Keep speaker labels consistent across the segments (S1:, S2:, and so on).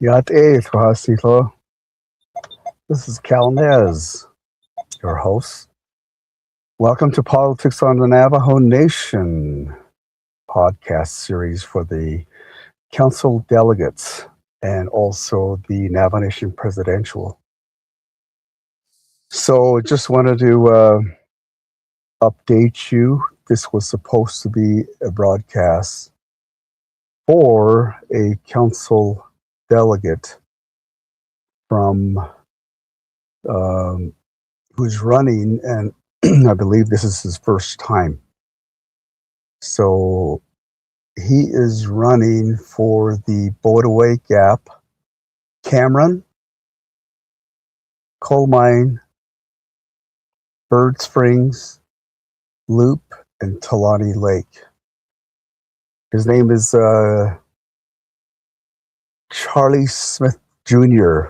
S1: This is Calnez, your host. Welcome to Politics on the Navajo Nation podcast series for the council delegates and also the Navajo Nation presidential. So just wanted to update you. This was supposed to be a broadcast for a council delegate from who's running, and I believe this is his first time. So he is running for the Bodaway Gap, Cameron, Coalmine, Bird Springs, Leupp, and Tolani Lake. His name is Charlie Smith Jr.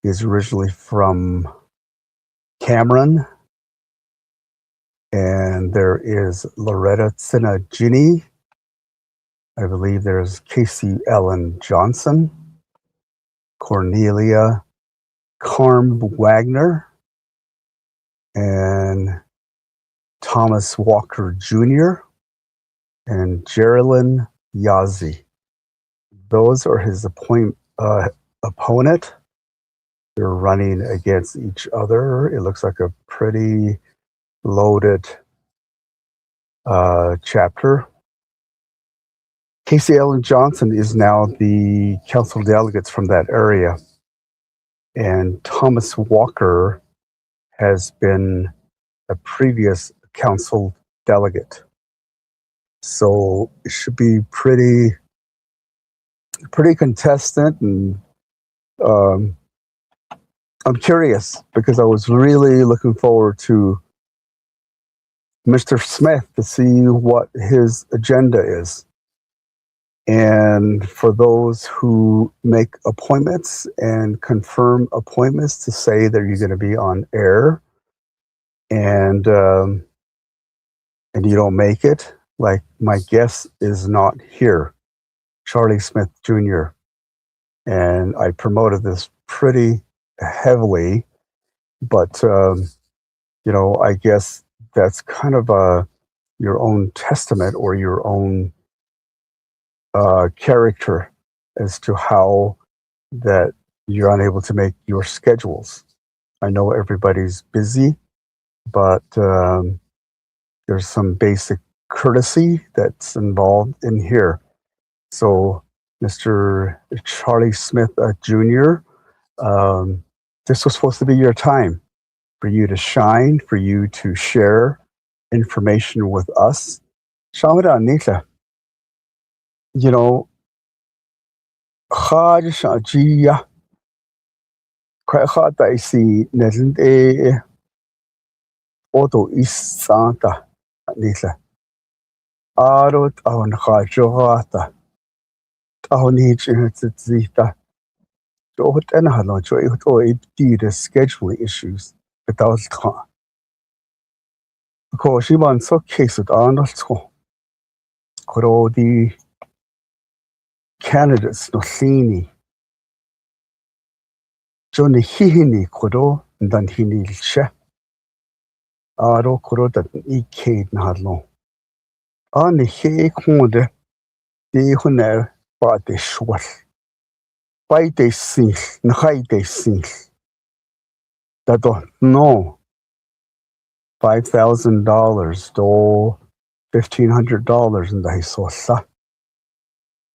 S1: He's originally from Cameron, and there is Loretta Tsinigine. I believe there's Casey Ellen Johnson, Cornelia, Carm Wagoner, and Thomas Walker Jr., and Jerilynn Yazzie. Those are his opponent. They're running against each other. It looks like a pretty loaded chapter. Casey Ellen Johnson is now the council delegates from that area, and Thomas Walker has been a previous council delegate. So it should be pretty contestant, and I'm curious because I was really looking forward to Mr. Smith to see what his agenda is. And for those who make appointments and confirm appointments to say that you're going to be on air, and you don't make it, like my guest is not here, Charlie Smith Jr. And I promoted this pretty heavily, but I guess that's kind of your own testament or your own character as to how that you're unable to make your schedules. I know everybody's busy, but there's some basic courtesy that's involved in here. So, Mr. Charlie Smith Jr., this was supposed to be your time for you to shine, for you to share information with us. Shamada Nita, Khaj Shajiya, Kwata isi Nezinde Auto East Santa Nita. Arot on Khajorata, Tahonich in Zita. What and hello, joy or the scheduling issues without time. Because she wants so case with Arnold school. Could all the candidates no sini. Johnny Hihini Kodo, and then he needs she. Aro Kodo that e Kate Nadlo. On the hay corner, they who know what they short. Why they sing, and how they sing. That don't know. $5,000 to $1,500 in the sosa.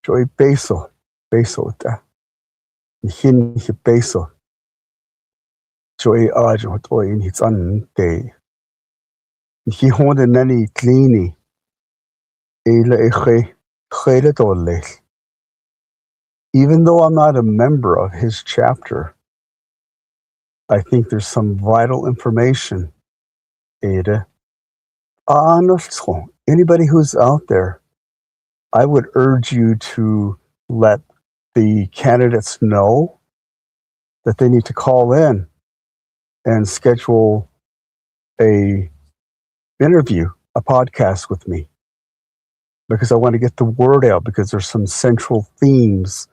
S1: Joy peso da. Hin peso. Joy argent toy in his own day. He wanted nanny cleany. Even though I'm not a member of his chapter, I think there's some vital information. Ada. Anybody who's out there, I would urge you to let the candidates know that they need to call in and schedule a interview, a podcast with me, because I want to get the word out, because there's some central themes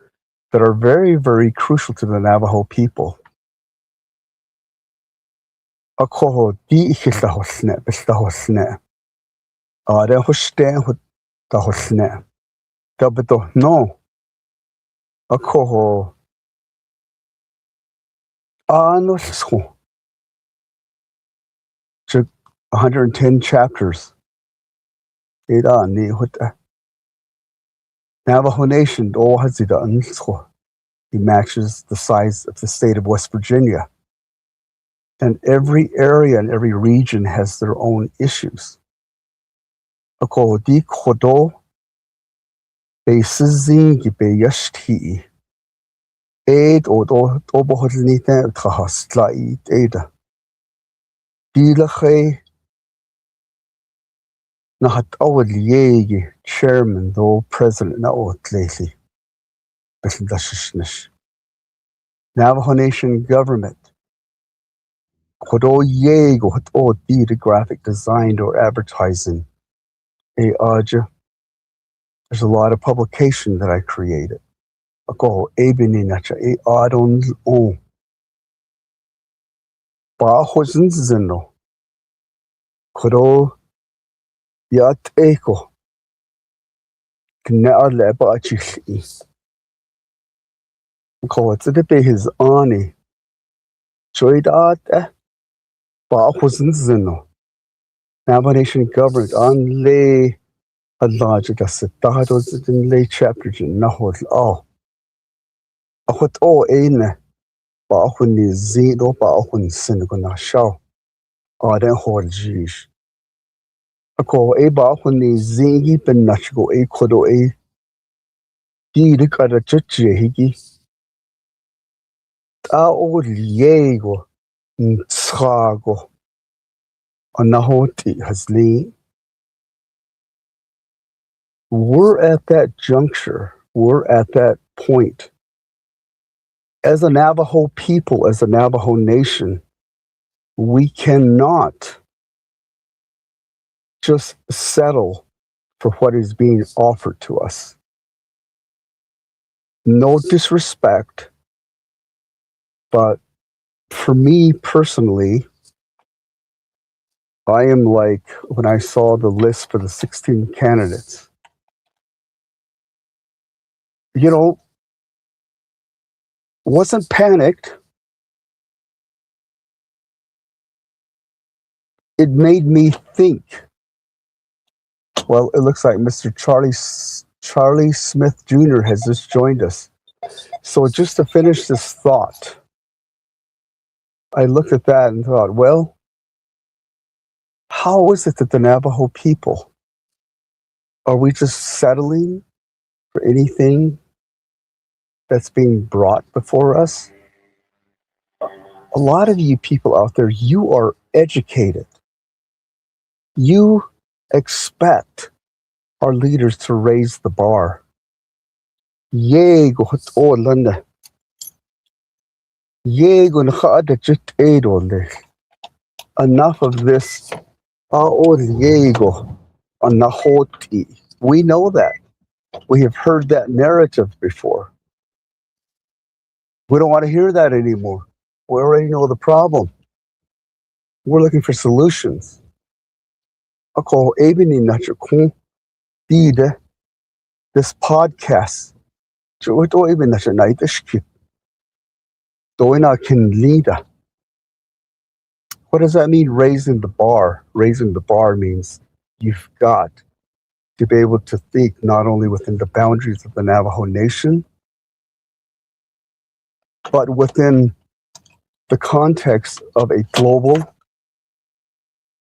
S1: that are very, very crucial to the Navajo people. Ako di ikitahosne, bestahosne. Are hosten hosne. Dabedo no. Ako ano so. 110 chapters. Ida ni huta. Navajo Nation, all has it done. He matches the size of the state of West Virginia. And every area and every region has their own issues. Ako di kodo be sizingi be yashti. Aid o do obohodnita kahastlai ada. Dilache nahat awad yegi chairman though president na lately. Navajo Nation government. Kodo yego hot o di the graphic design or advertising. There's a lot of publication that I created. Ako ebini nacha adon on. Ba hosen zeno. Kodo yat eko. Kna leba achili. Ko it's the be his ani. Choid at ba hosen zeno. Navajo Nation government on lay a large that's in lay chapter nahod all. A hot o aine ba hun ni zido ba hun sinagona shaw. Den hold jish. A ko a ba hun ni zingi ben nachigo a kodo a di kada chuchi higi. Ta o liego nsago. Anahoti has lee. We're at that juncture. We're at that point. As a Navajo people, as a Navajo nation, we cannot just settle for what is being offered to us. No disrespect, but for me personally, I am like when I saw the list for the 16 candidates. You know, wasn't panicked. It made me think. Well, it looks like Mr. Charlie Smith Jr. has just joined us. So just to finish this thought, I looked at that and thought, well, how is it that the Navajo people, are we just settling for anything that's being brought before us? A lot of you people out there, you are educated. You expect our leaders to raise the bar. Enough of this. We know that. We have heard that narrative before. We don't want to hear that anymore. We already know the problem. We're looking for solutions. This podcast. What does that mean, raising the bar? Raising the bar means you've got to be able to think not only within the boundaries of the Navajo Nation, but within the context of a global.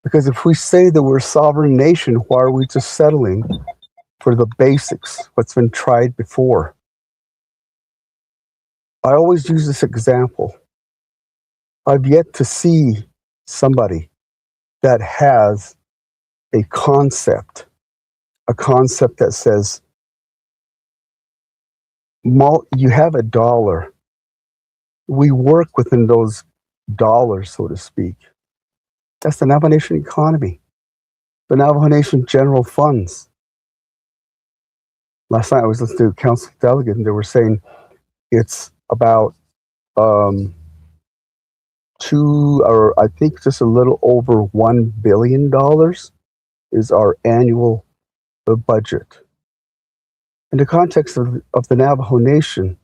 S1: Because if we say that we're a sovereign nation, why are we just settling for the basics, what's been tried before? I always use this example. I've yet to see somebody that has a concept that says, you have $1. We work within those dollars, so to speak. That's the Navajo Nation economy. The Navajo Nation general funds. Last night I was listening to Council Delegate and they were saying It's about I think just a little over $1 billion is our annual budget. In the context of the Navajo Nation,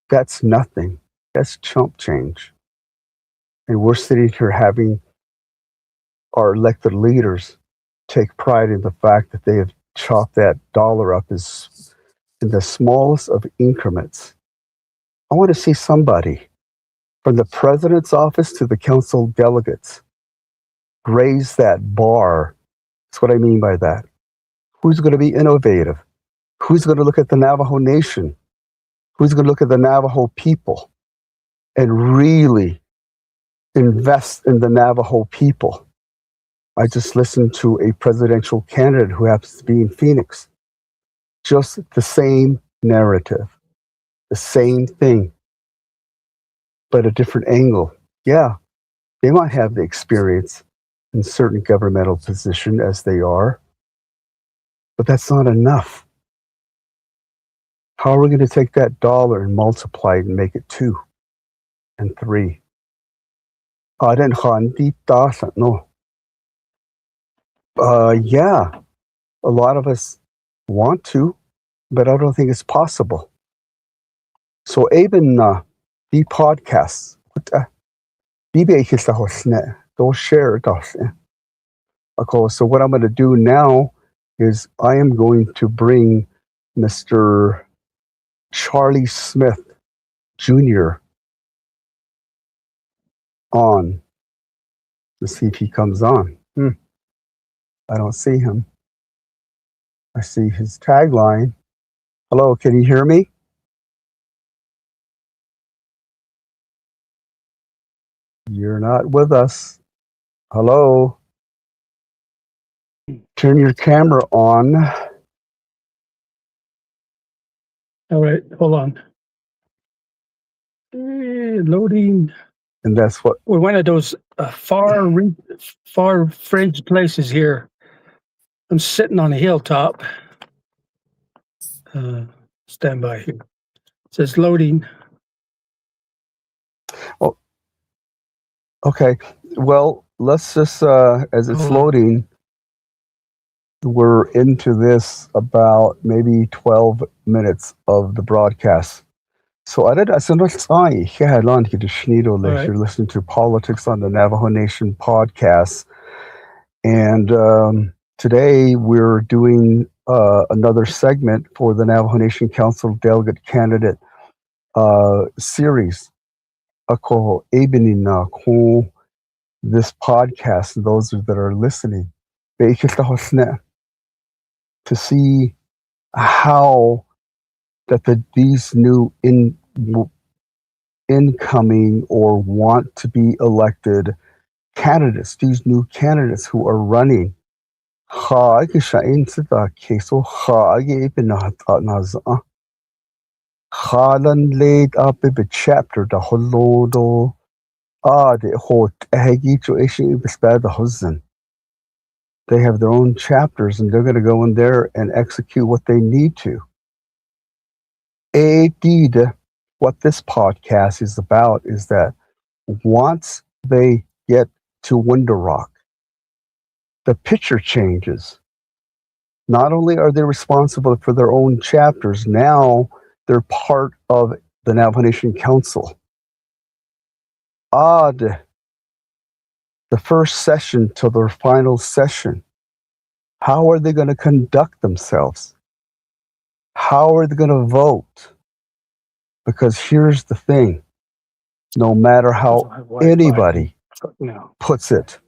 S1: that's nothing. That's chump change. And we're sitting here having our elected leaders take pride in the fact that they have chopped that dollar up as in the smallest of increments. I want to see somebody from the president's office to the council delegates raise that bar. That's what I mean by that. Who's going to be innovative? Who's going to look at the Navajo Nation? Who's going to look at the Navajo people and really invest in the Navajo people? I just listened to a presidential candidate who happens to be in Phoenix. Just the same narrative, the same thing, but a different angle. Yeah, they might have the experience in certain governmental position as they are, but that's not enough. How are we going to take that dollar and multiply it and make it 2 and 3? No. Yeah, a lot of us want to, but I don't think it's possible. So even the podcasts, they'll share it. Okay, so what I'm going to do now is I am going to bring Mr. Charlie Smith Jr. on to see if he comes on. I don't see him. I see his tagline. Hello, can you hear me? You're not with us. Hello? Turn your camera on.
S2: All right, hold on. Loading.
S1: And that's what
S2: We're one of those far fringe places here. I'm sitting on a hilltop. Stand by here. It says loading.
S1: Oh, okay. Well, let's just, as it's loading, we're into this about maybe 12 minutes of the broadcast. So you're listening to Politics on the Navajo Nation podcast. And today we're doing another segment for the Navajo Nation Council Delegate Candidate series. This podcast, those that are listening, to see how that these new incoming or want to be elected candidates, these new candidates who are running, laid up in the chapter the whole they have their own chapters and they're going to go in there and execute what they need to. What this podcast is about is that once they get to Window Rock, the picture changes. Not only are they responsible for their own chapters, now they're part of the Navajo Nation Council. The first session to their final session. How are they going to conduct themselves? How are they going to vote? Because here's the thing. No matter how anybody puts it,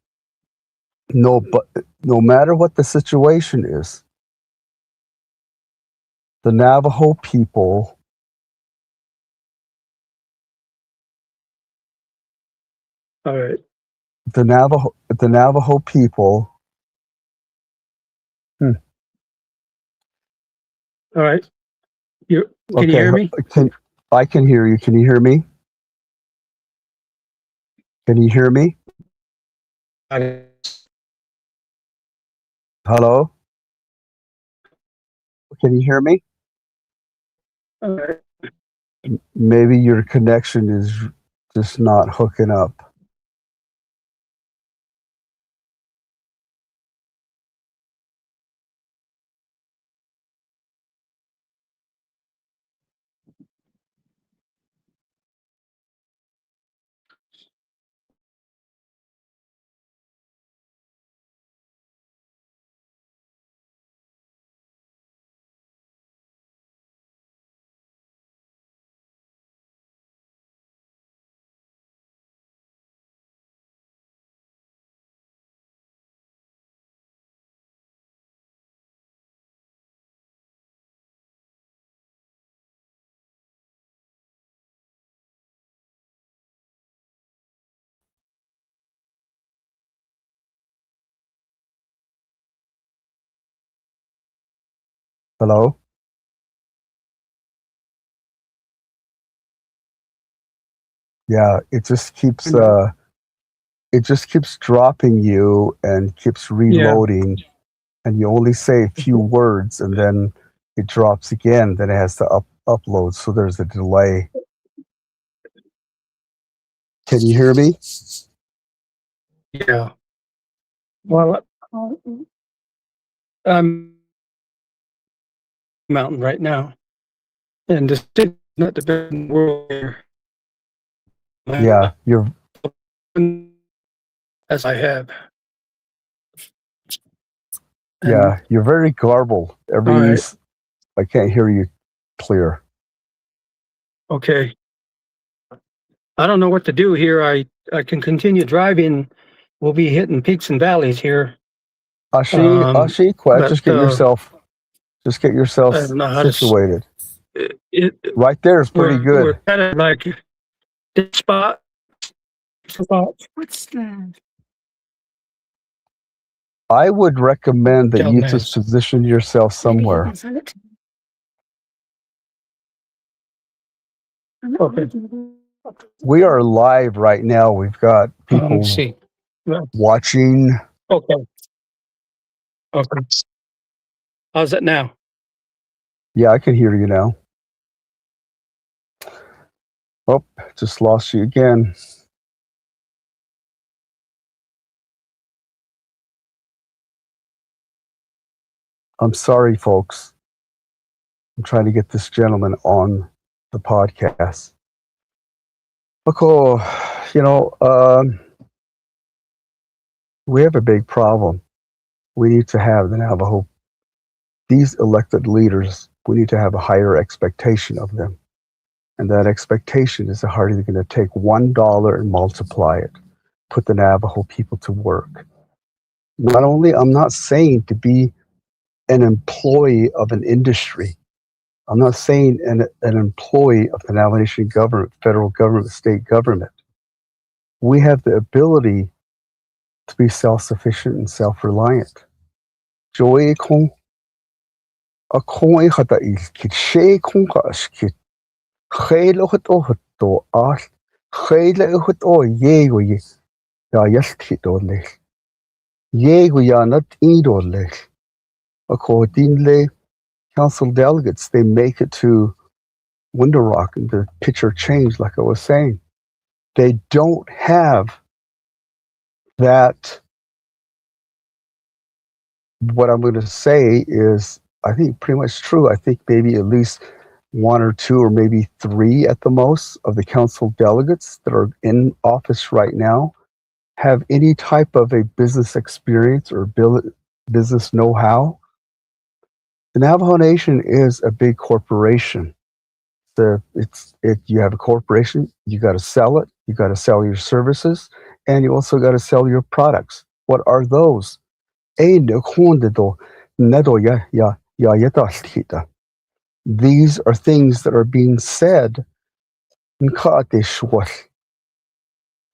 S1: no matter what the situation is, the Navajo people
S2: All right.
S1: The Navajo people.
S2: All right. Can you hear me?
S1: I can hear you. Can you hear me? Can you hear me? Hello? Can you hear me?
S2: All right.
S1: Maybe your connection is just not hooking up. Hello? Yeah, it just keeps dropping you and keeps
S2: Yeah.
S1: reloading, and you only say a few words and then it drops again, then it has to upload, so there's a delay. Can you hear me?
S2: Yeah. Well, I'm mountain right now, and this is not the best in the world here.
S1: Yeah, you're
S2: As I have.
S1: yeah, you're very garbled.
S2: All right.
S1: I can't hear you clear.
S2: Okay. I don't know what to do here. I can continue driving. We'll be hitting peaks and valleys here.
S1: Ashi,
S2: But
S1: just get yourself
S2: I don't know how to.
S1: situated.
S2: It,
S1: Right there is pretty
S2: we're
S1: good.
S2: kind of like this spot.
S3: What's that?
S1: I would recommend that you just
S2: Nice.
S1: position yourself somewhere.
S2: Okay.
S1: We are live right now. We've got people
S2: Let's see.
S1: watching.
S2: Okay. Okay. How's it now?
S1: Yeah, I can hear you now. Oh, just lost you again. I'm sorry, folks. I'm trying to get this gentleman on the podcast. Okay, we have a big problem. We need to have the Navajo, these elected leaders, we need to have a higher expectation of them. And that expectation is how are they going to take $1 and multiply it, put the Navajo people to work. Not only, I'm not saying to be an employee of an industry. I'm not saying an employee of the Navajo Nation government, federal government, state government. We have the ability to be self-sufficient and self-reliant. Joy kong a kong hata il kit she kong ka skit. Khelo hot o hot to al. Khelo hot o ye go ye. Ya yas kit o le. Ye go ya not eat o le. Accordingly, council delegates, they make it to Window Rock and the picture changed, like I was saying. They don't have that. What I'm going to say is, I think pretty much true. I think maybe at least one or two or maybe three at the most of the council delegates that are in office right now have any type of a business experience or business know-how. The Navajo Nation is a big corporation. You have a corporation, you got to sell it, you got to sell your services, and you also got to sell your products. What are those? These are things that are being said.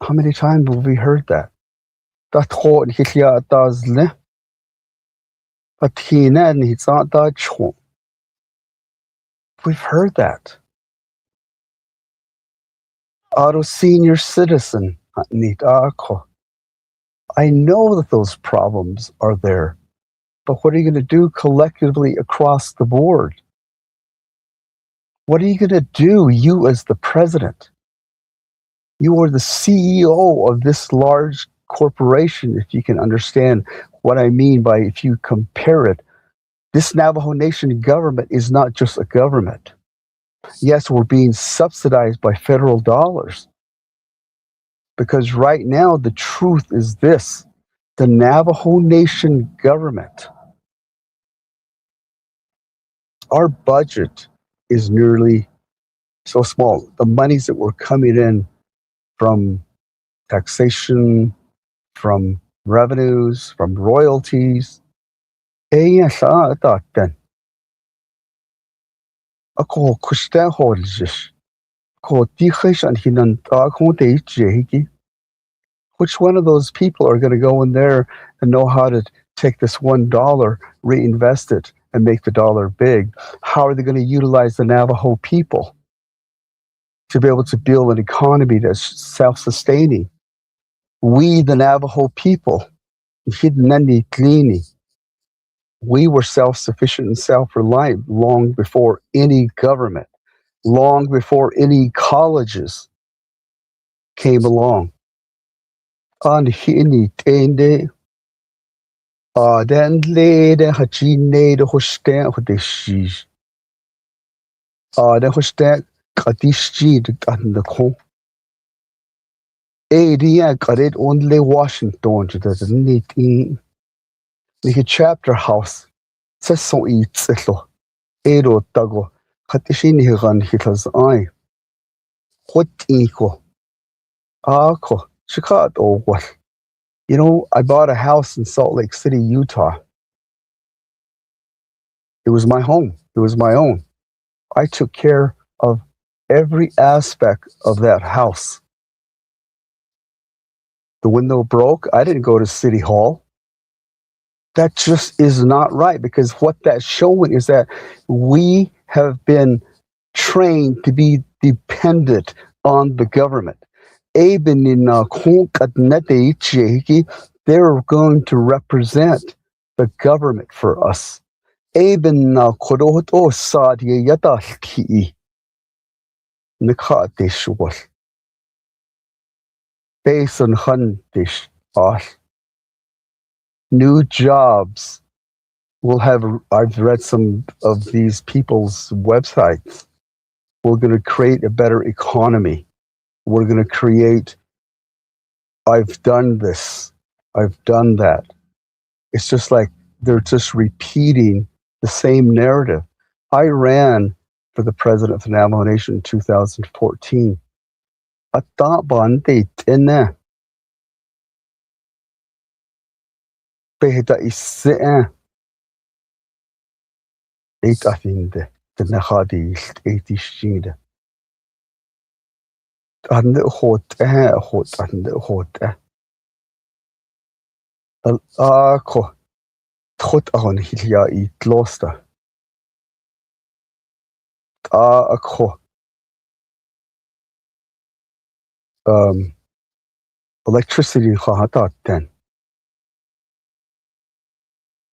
S1: How many times have we heard that? We've heard that. Auto senior citizen. I know that those problems are there, but what are you going to do collectively across the board? What are you going to do, you as the president? You are the CEO of this large corporation, if you can understand what I mean by if you compare it. This Navajo Nation government is not just a government. Yes, we're being subsidized by federal dollars. Because right now, the truth is this. The Navajo Nation government, our budget is nearly so small. The monies that were coming in from taxation, from revenues, from royalties, ako kushta holjish. Ko tichish and hinan hiki. Which one of those people are going to go in there and know how to take this $1, reinvest it, and make the dollar big? How are they going to utilize the Navajo people to be able to build an economy that's self-sustaining? We, the Navajo people, we were self-sufficient and self-reliant long before any government, long before any colleges came along. Then later hachine the hostan with the sheesh. The hostan got this sheet and the con. Area got it only Washington to the neat in the chapter house. Says so eats it. Edo tago. Katishini ran hitler's eye. What equal? Ako. Chicago what? You know, I bought a house in Salt Lake City, Utah. It was my home. It was my own. I took care of every aspect of that house. The window broke. I didn't go to City Hall. That just is not right, because what that's showing is that we have been trained to be dependent on the government. They're going to represent the government for us. New jobs will have, I've read some of these people's websites. We're going to create a better economy. We're going to create, I've done this, I've done that. It's just like they're just repeating the same narrative. I ran for the president of the Navajo Nation in 2014. I thought bandit in there. Behda is sitting. Eight afinde. The Nahadi is 80 sheet. And the hot and the hot. Ako. Hot on Hilia eat loster. Ako. Electricity hahatat then.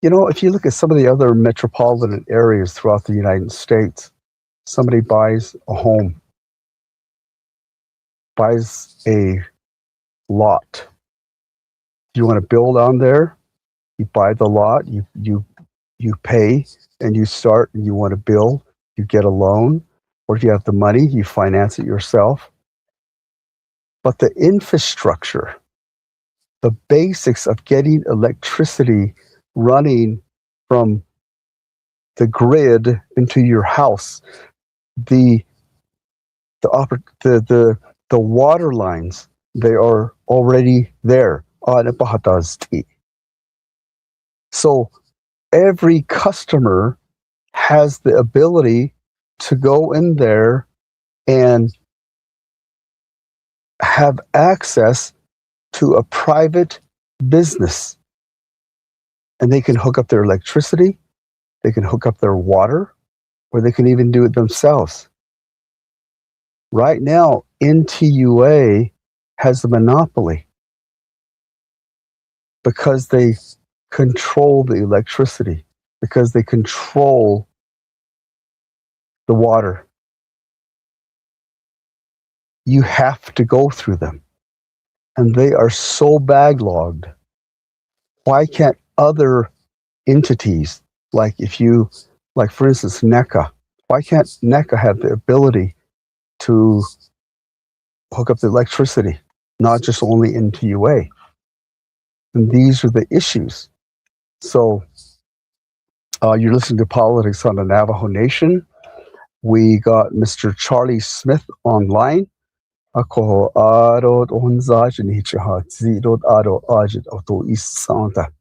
S1: You know, if you look at some of the other metropolitan areas throughout the United States, somebody buys a home, buys a lot. You want to build on there, you buy the lot, you pay, and you start, and you want to build, you get a loan, or if you have the money, you finance it yourself. But the infrastructure, the basics of getting electricity running from the grid into your house, the water lines, they are already there. So every customer has the ability to go in there and have access to a private business. And they can hook up their electricity, they can hook up their water, or they can even do it themselves. Right now, NTUA has the monopoly because they control the electricity, because they control the water, you have to go through them. And they are so backlogged. Why can't other entities, like for instance, NECA, why can't NECA have the ability to hook up the electricity, not just only into UA? And these are the issues. So you're listening to Politics on the Navajo Nation. We got Mr. Charlie Smith online. Ako arod onzaj ni chahat zirod aro ajit auto isanta.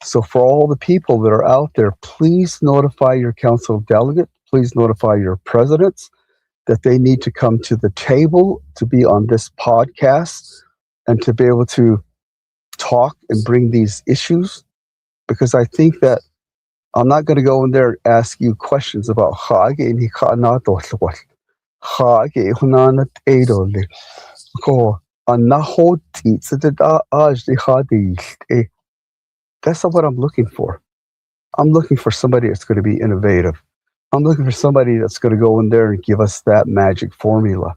S1: So for all the people that are out there, please notify your council of delegate. Please notify your presidents that they need to come to the table to be on this podcast and to be able to talk and bring these issues. Because I think that I'm not going to go in there and ask you questions about Hage and Hikanato. Hage Hunana Edole. Ko Anaho Tsídii Ajdi Hadi. That's not what I'm looking for. I'm looking for somebody that's going to be innovative. I'm looking for somebody that's going to go in there and give us that magic formula.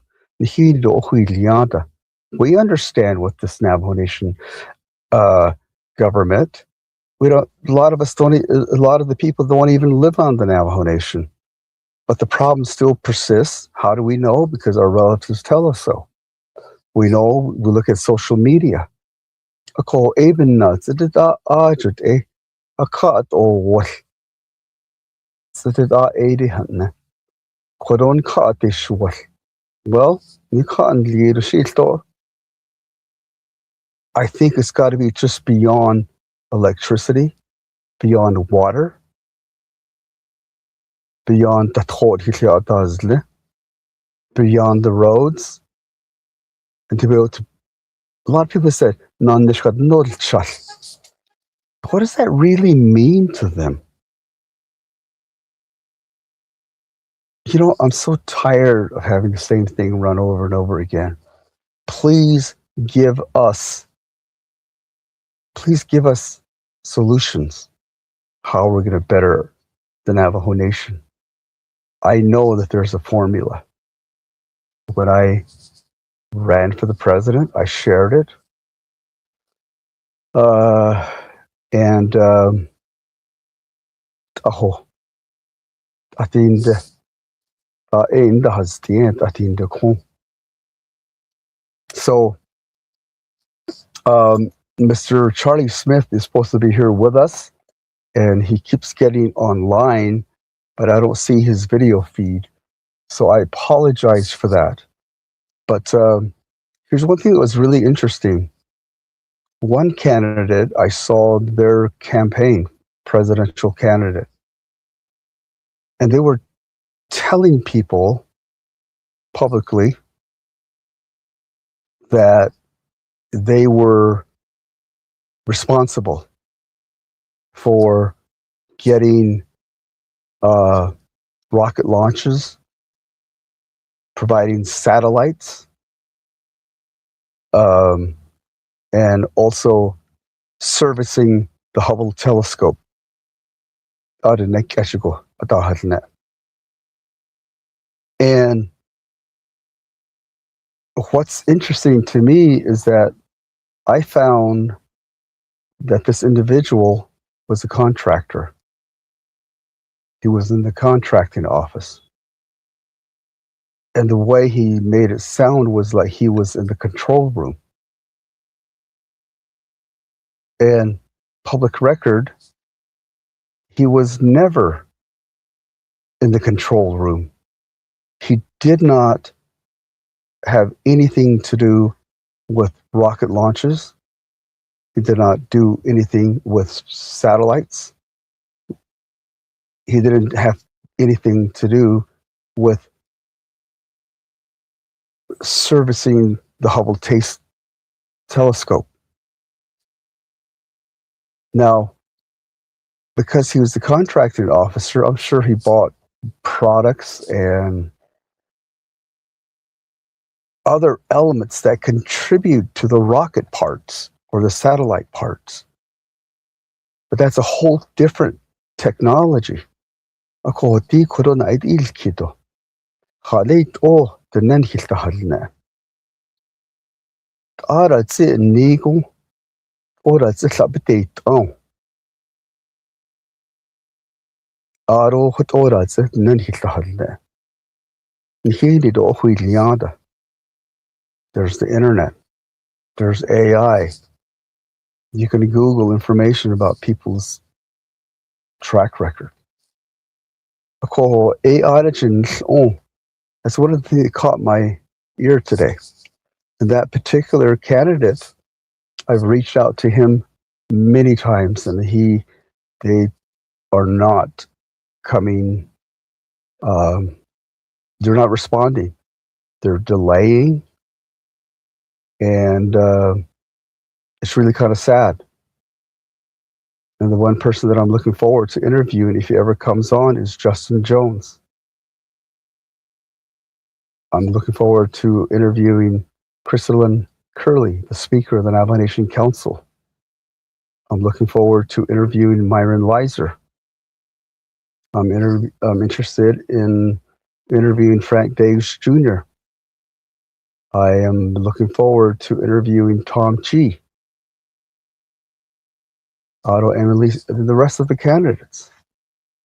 S1: We understand what this Navajo Nation government. We don't. A lot of us don't. A lot of the people don't even live on the Navajo Nation, but the problem still persists. How do we know? Because our relatives tell us so. We know. We look at social media. A call even nuts. It did a cut or what? So did I 80 hunting? Quadon cut is short. Well, you can't lead a sheet door. I think it's got to be just beyond electricity, beyond water, beyond the beyond the roads, and to be able to. A lot of people said, what does that really mean to them? You know, I'm so tired of having the same thing run over and over again. Please give us solutions how we're going to better the Navajo Nation. I know that there's a formula. When I ran for the president, I shared it. I think so Mr. Charlie Smith is supposed to be here with us, and he keeps getting online, but I don't see his video feed. So I apologize for that. But here's one thing that was really interesting. One candidate, I saw their campaign, presidential candidate, and they were telling people publicly that they were responsible for getting rocket launches, providing satellites, and also servicing the Hubble telescope. And what's interesting to me is that I found that this individual was a contractor. He was in the contracting office. And the way he made it sound was like he was in the control room. And public record, he was never in the control room. He did not have anything to do with rocket launches. He did not do anything with satellites. He didn't have anything to do with servicing the Hubble telescope. Now, because he was the contracting officer, I'm sure he bought products and other elements that contribute to the rocket parts or the satellite parts. But that's a whole different technology. Ara tse nigo ora tse sabite on. Aro hot ora tse nan hitlahalle. Nhili do hui liada. There's the internet. There's AI. You can Google information about people's track record. Ako AI legends. Oh, that's one of the things that caught my ear today. And that particular candidate, I've reached out to him many times, and they are not coming. They're not responding. They're delaying, and it's really kind of sad. And the one person that I'm looking forward to interviewing, if he ever comes on, is Justin Jones. I'm looking forward to interviewing Crystalline Curley, the Speaker of the Navajo Nation Council. I'm looking forward to interviewing Myron Leiser. I'm interested in interviewing Frank Daves Jr. I am looking forward to interviewing Tom Chi, Otto Emily, and the rest of the candidates.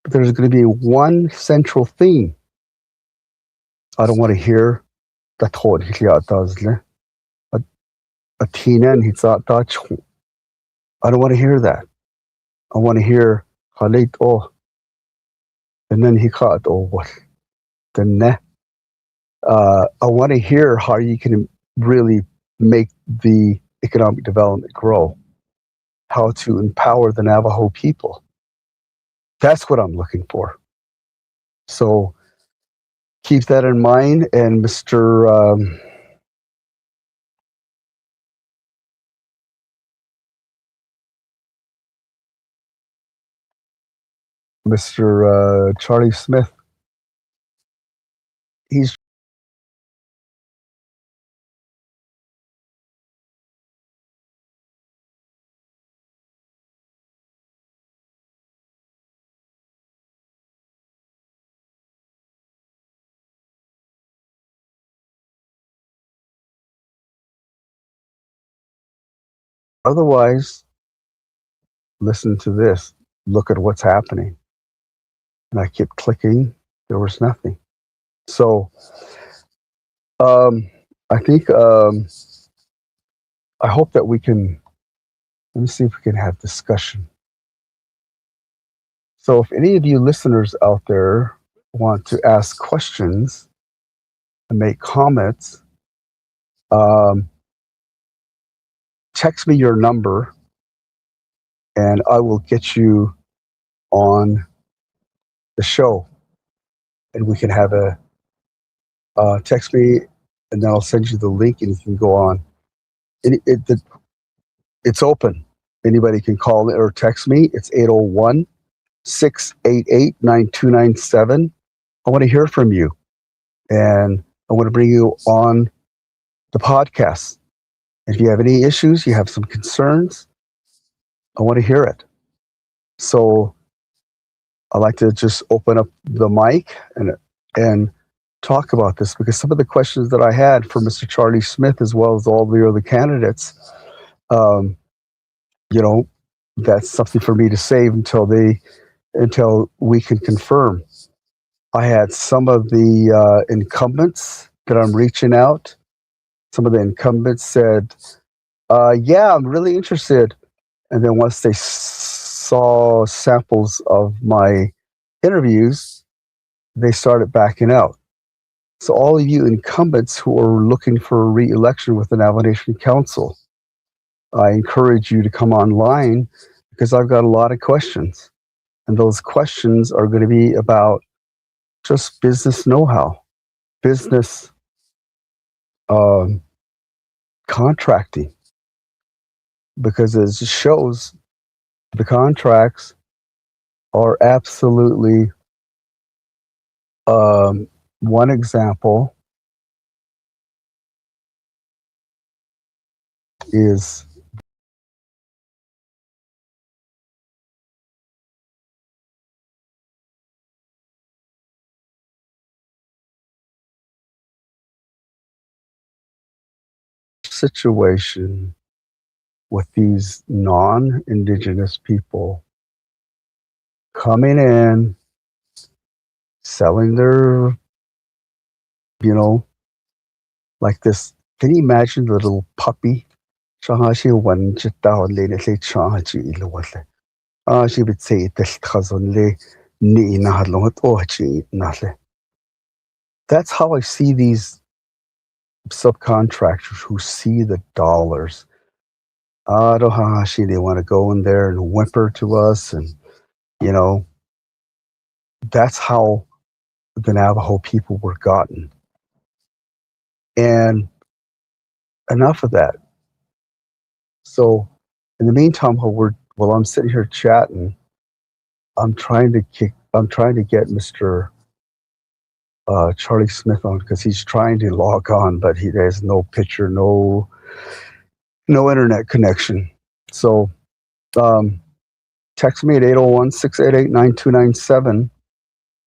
S1: But there's going to be one central theme. I don't want to hear that whole a tina and he's not Dutch. I don't want to hear that. I want to hear Halit oh, and then he caught oh what the ne. I want to hear how you can really make the economic development grow, how to empower the Navajo people. That's what I'm looking for. So keep that in mind. And Mr. Charlie Smith, he's otherwise. Listen to this. Look at what's happening. And I kept clicking. There was nothing. So I think I hope that we can. Let me see if we can have discussion. So if any of you listeners out there want to ask questions and make comments, text me your number and I will get you on the show. And we can have a text me and then I'll send you the link and you can go on. It's open. Anybody can call it or text me. It's 801-688-9297. I want to hear from you. And I want to bring you on the podcast. If you have any issues, you have some concerns, I want to hear it. So I like to just open up the mic and talk about this because some of the questions that I had for Mr. Charlie Smith, as well as all the other candidates, that's something for me to save until we can confirm. I had some of the incumbents that I'm reaching out. Some of the incumbents said, yeah, I'm really interested. And then once they saw samples of my interviews, they started backing out. So all of you incumbents who are looking for a re-election with the Navajo Nation Council, I encourage you to come online because I've got a lot of questions. And those questions are going to be about just business know-how, business contracting, because it shows the contracts are absolutely one example is situation with these non-indigenous people coming in, selling their, like this. Can you imagine the little puppy? She would say that's how I see these subcontractors who see the dollars. They want to go in there and whimper to us, and that's how the Navajo people were gotten. And enough of that. So in the meantime, while I'm sitting here chatting, I'm trying to get Mr. Charlie Smith on, because he's trying to log on, but there's no picture, no internet connection. So text me at 801-688-9297,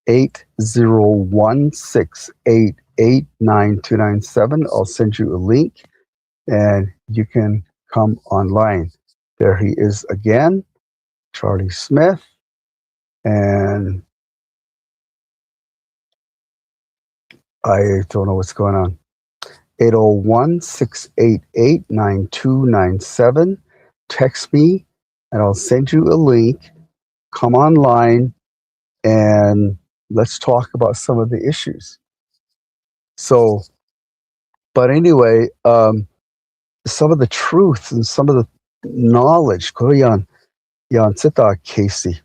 S1: 801-688-9297. I'll send you a link and you can come online. There he is again, Charlie Smith. And I don't know what's going on. 801-688-9297. Text me and I'll send you a link. Come online and let's talk about some of the issues. So, but anyway, some of the truth and some of the knowledge, Korean, yan sita Casey.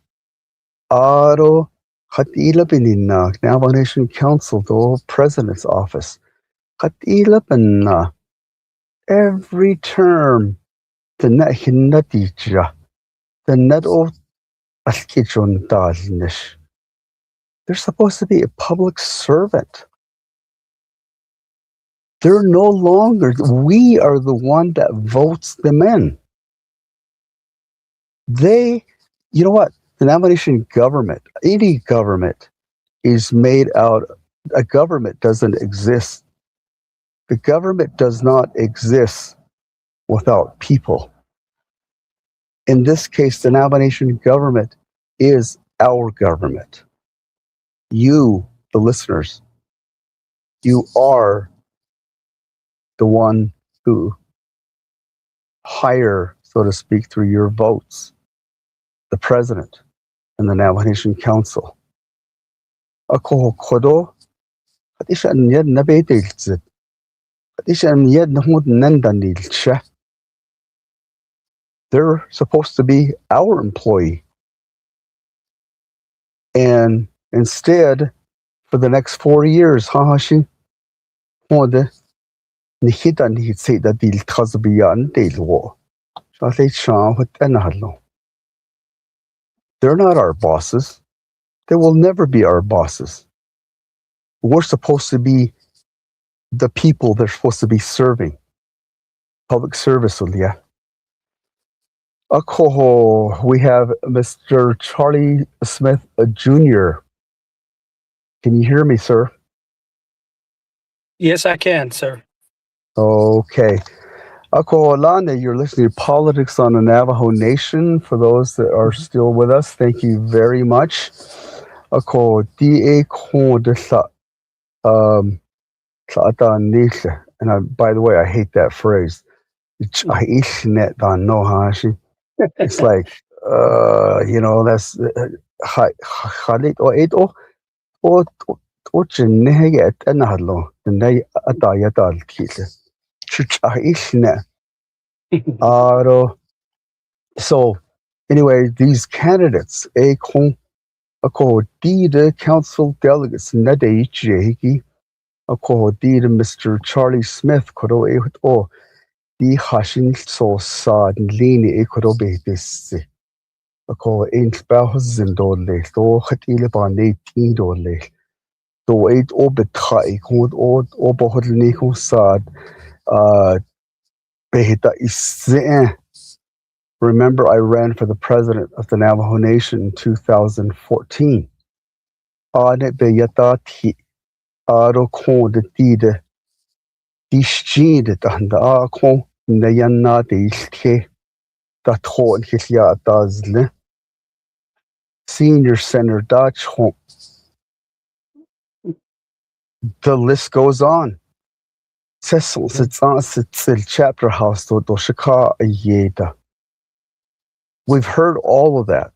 S1: Aro Hatila Benina, Navajo Nation Council, the President's Office. Hatila Benina, every term, the net hinatija, the net of Alkichon Dalnish. They're supposed to be a public servant. They're no longer, we are the one that votes them in. You know what? The nomination government, any government, is made out, a government doesn't exist. The government does not exist without people. In this case, the nomination government is our government. You, the listeners, you are the one who hire, so to speak, through your votes, the president and the Navajo Nation Council. Ako kodo, hadisha niyad na betilzit. Hadisha niyad na hud nandanilcha. They're supposed to be our employee. And instead, for the next 4 years, hahashi, hode, nihita nihitse da dil tazbiyan dilwo. Shate chan hut enahalo. They're not our bosses. They will never be our bosses. We're supposed to be the people they're supposed to be serving. Public service, yeah. Akoho, we have Mr. Charlie Smith Jr. Can you hear me, sir?
S2: Yes, I can, sir.
S1: Okay. Ako Lana, you're listening to Politics on the Navajo Nation. For those that are still with us, thank you very much. Ako DA and by the way, I hate that phrase. It's like, that's so anyway, these candidates, the council delegates, Mr. Charlie Smith, the Hashin so sad Lini Ekorobetisi. In spells and dole, so Hatilabane teen dole. So 8 obetai, called Obohodniko sad. Behita is. Remember, I ran for the president of the Navajo Nation in 2014. Ane Beyata Ti Aro Con de Tide Dishjid and Ako, Nayana Dilke, that Hon Hitlia Dazle, Senior Center Dutch Home. The list goes on. Cecil sits on chapter house to Doshika Yeda. We've heard all of that.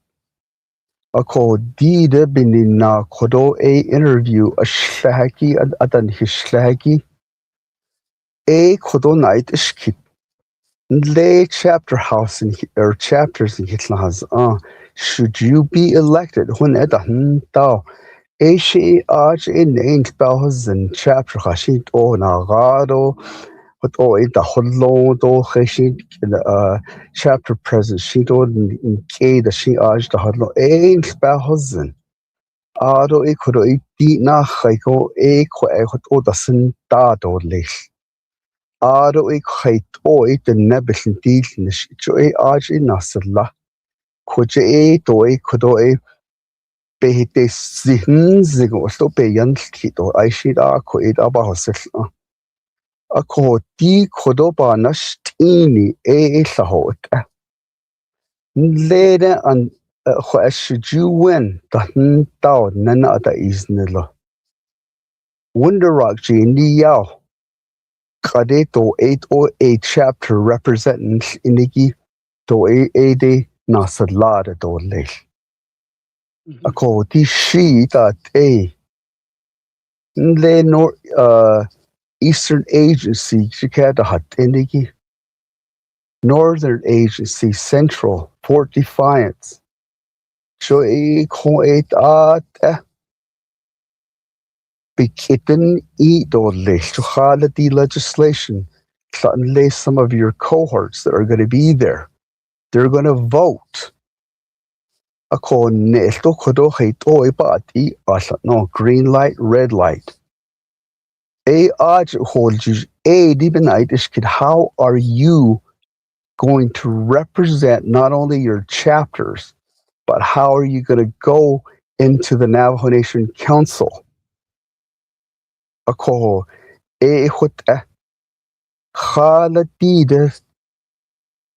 S1: Ako dide binina kodo a interview a shlagi adan hishlagi a kodo night ishkit. Lay chapter house in or chapters in Hitlahas. Should you be elected when edahan tao a she arch in ain't bells and chapter hashit o nagado. But the whole chapter present she told in K the she arch the hodlo ain't spelhosen. Ado equado e di na haiko e quo the sin dado lish. Ado e quite o it the nebbish deal jo e arch in nasilla. Could e do e could e be de zins go stop e yan kito I should ako it about Ako di kodoba nashtini e lahot. Later and should you win the tao nana da isnilla. Wonder rock ni yao. Kadeto 808 chapter representing inigi to a de nasalada do le. Ako di she that a le nor Eastern Agency, Chicadahat, Inigi. Northern Agency, Central, Fort Defiance. Joy Coet at Bikitin Idole, Chuhaladi legislation. Suddenly, some of your cohorts that are going to be there, they're going to vote. No, green light, red light. How are you going to represent not only your chapters, but how are you going to go into the Navajo Nation Council? The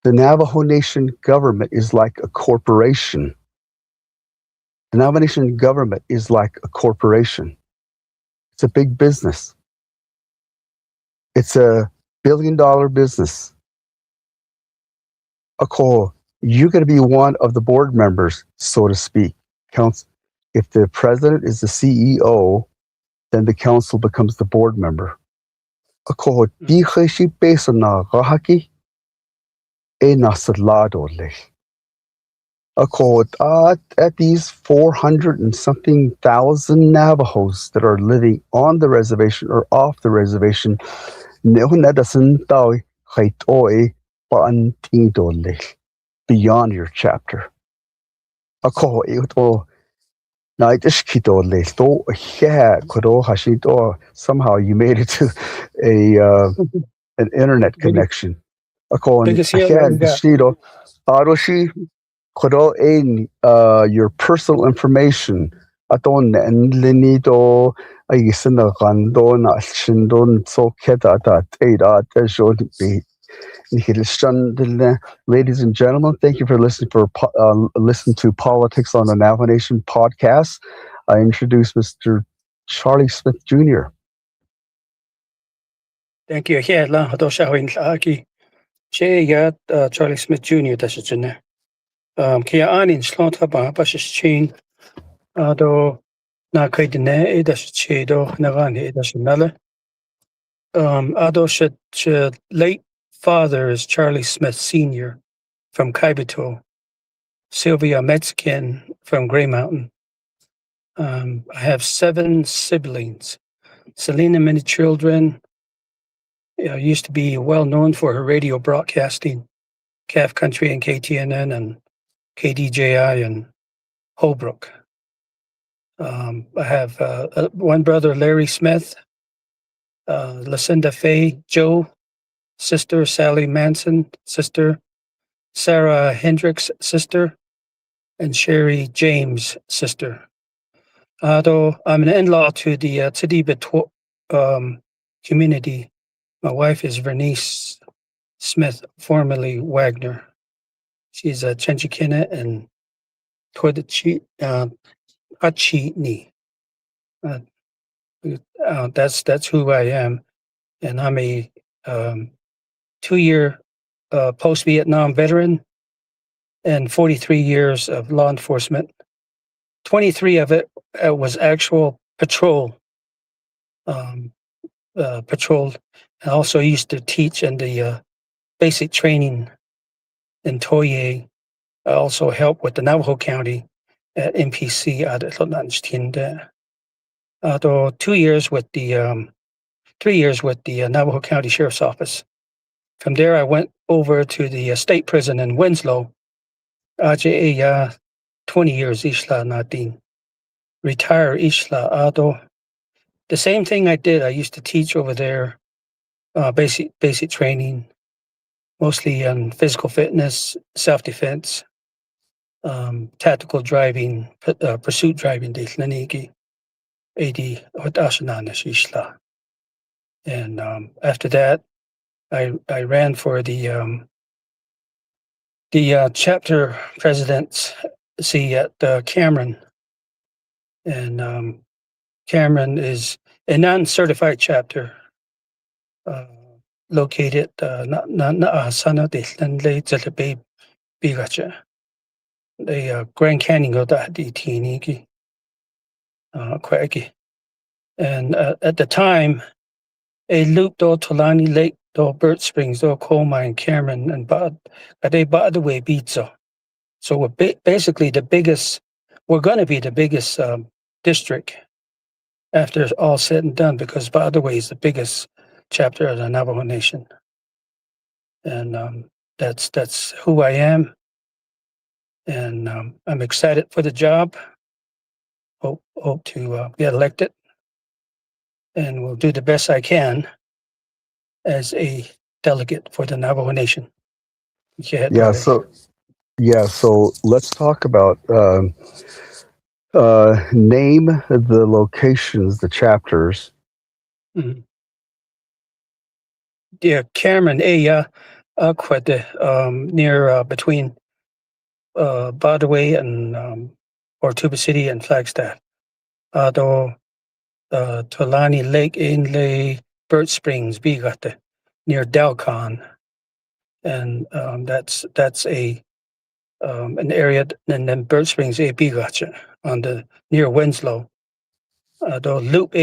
S1: Navajo Nation government is like a corporation. The Navajo Nation government is like a corporation. It's a big business. It's a billion-dollar business. You're going to be one of the board members, so to speak. If the president is the CEO, then the council becomes the board member. At these 400 and something thousand Navajos that are living on the reservation or off the reservation, beyond your chapter. Somehow you made it to an internet connection. Your personal information. Ladies and gentlemen, thank you for listening to Politics on the Navajo Nation podcast. I introduce Mr. Charlie Smith Jr.
S2: Thank you. Charlie Smith Jr. That's it. Kia anin slota ba chain do na kaidene that's do nagani that's another. Ado should late father is Charlie Smith Sr. from Kaibito, Sylvia Mexican from Gray Mountain. I have 7 siblings. Selena, many children. Used to be well known for her radio broadcasting, Calf Country and KTNN and KDJI and Holbrook. I have one brother, Larry Smith, Lucinda Faye, Joe, sister Sally Manson, sister Sarah Hendricks, sister, and Sherry James, sister. Though I'm an in-law to the Tsídii community. My wife is Vernice Smith, formerly Wagoner. She's a Tsinigine and To'ii Achini. That's who I am, and I'm a 2-year post-Vietnam veteran and 43 years of law enforcement. 23 of it was actual patrol. Patrolled. I also used to teach in the basic training in To'ii. I also helped with the Navajo County at MPC at Tsinigine. 2 years with the 3 years with the Navajo County Sheriff's Office. From there, I went over to the state prison in Winslow. 20 years Ishla Nadine. Retire Ishla Ado. The same thing I did. I used to teach over there, basic training, mostly on physical fitness, self-defense, tactical driving, pursuit driving. Tsinigine, AD Hodashananish Ishla. And after that, I ran for the chapter presidency at Cameron, and Cameron is a non-certified chapter located Sana de Lenley Zelabe Bigacha, the Grand Canyon of the Tsinigine, Quaggy. And at the time, a Leupp do Tolani Lake do Bird Springs do Coalmine, Cameron, and Bodaway Pizza. So we're basically the biggest. We're going to be the biggest district after it's all said and done, because Bodaway is the biggest chapter of the Navajo Nation, and that's who I am, and I'm excited for the job. Hope to get elected, and will do the best I can as a delegate for the Navajo Nation.
S1: Yeah. So let's talk about name the locations, the chapters.
S2: Mhm. Yeah, Cameron, near between Bodaway and or Tuba City and Flagstaff. Though Tolani Lake Inlay, Bird Springs, Bigate, near Dalcon, and that's a an area, and then Bird Springs, Bigate, on the near Winslow. Though Leupp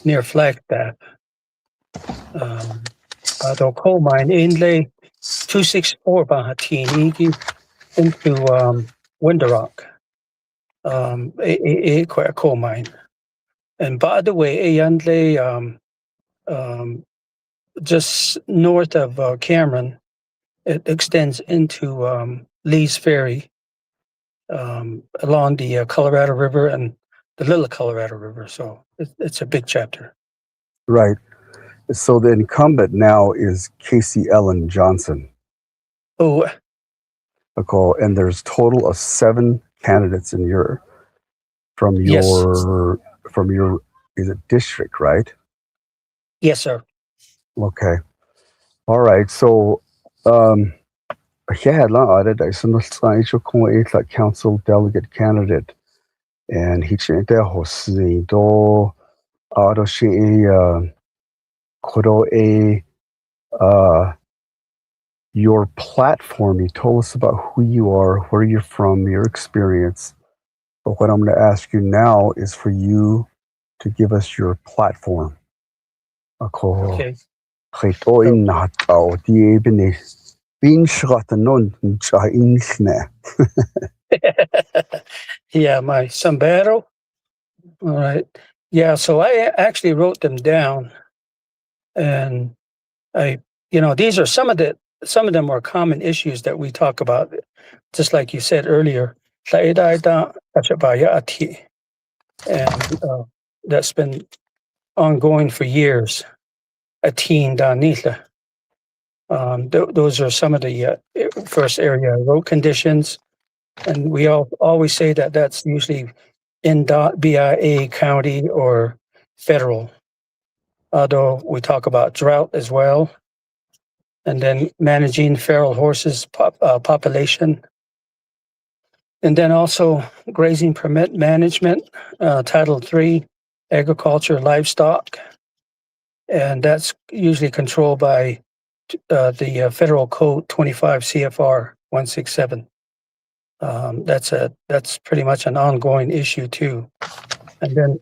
S2: near Flagstaff. Though Coalmine Inlay 264 Tsinigine into Winderock, a coal mine. And by the way, Ayandle, just north of Cameron, it extends into Lee's Ferry, along the Colorado River and the Little Colorado River. So it's a big chapter.
S1: Right. So the incumbent now is Casey Ellen Johnson.
S2: Oh,
S1: And there's total of 7 candidates in from your is it district, right?
S2: Yes, sir.
S1: Okay. All right. So council delegate candidate, and he your platform. You told us about who you are, where you're from, your experience. But what I'm going to ask you now is for you to give us your platform.
S2: Okay. Yeah, my sombrero. All right. Yeah, so I actually wrote them down, and these are some of them are common issues that we talk about, just like you said earlier. And that's been ongoing for years. Those are some of the first area road conditions, and we always say that that's usually in BIA county or federal. although we talk about drought as well. And then managing feral horses population. And then also grazing permit management, Title III, agriculture, livestock. And that's usually controlled by the Federal Code 25 CFR 167. That's pretty much an ongoing issue too. And then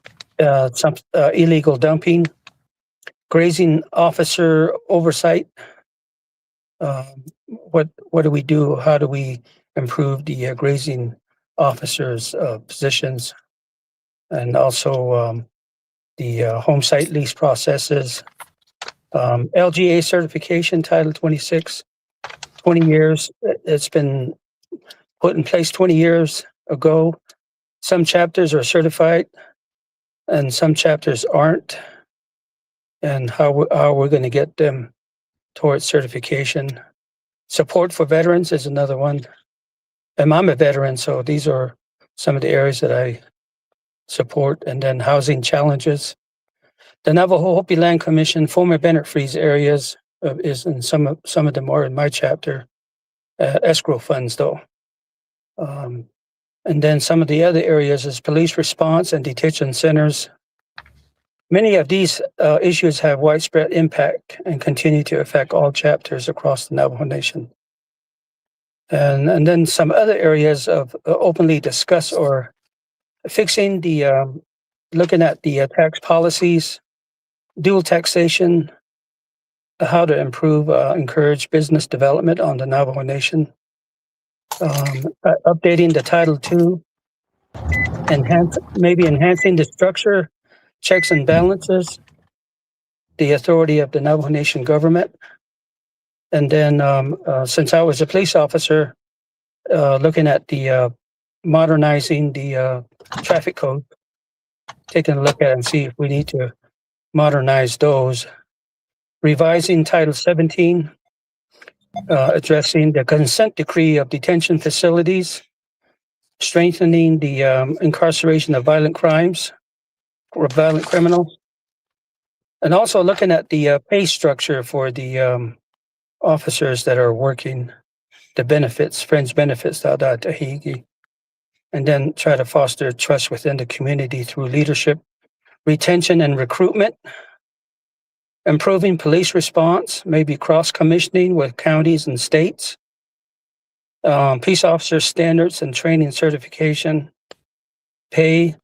S2: some illegal dumping, grazing officer oversight. What do we do? How do we improve the grazing officers' positions, and also the home site lease processes, LGA certification, Title 26, 20 years. It's been put in place 20 years ago. Some chapters are certified, and some chapters aren't. And how we're going to get them towards certification. Support for veterans is another one. And I'm a veteran, so these are some of the areas that I support. And then housing challenges. The Navajo Hopi Land Commission, former Bennett Freeze areas is in some of them are in my chapter. Escrow funds, though. And then some of the other areas is police response and detention centers. Many of these issues have widespread impact and continue to affect all chapters across the Navajo Nation. And then some other areas of openly discuss or fixing the, looking at the tax policies, dual taxation, how to improve, encourage business development on the Navajo Nation, updating the Title II, enhancing the structure, checks and balances, the authority of the Navajo Nation government. And then since I was a police officer, looking at the modernizing the traffic code, taking a look at it and see if we need to modernize those. Revising Title 17, addressing the consent decree of detention facilities, strengthening the incarceration of violent crimes or violent criminals, and also looking at the pay structure for the officers that are working the benefits, fringe benefits out at Tsídii, and then try to foster trust within the community through leadership, retention and recruitment, improving police response, maybe cross-commissioning with counties and states, peace officer standards and training certification, pay,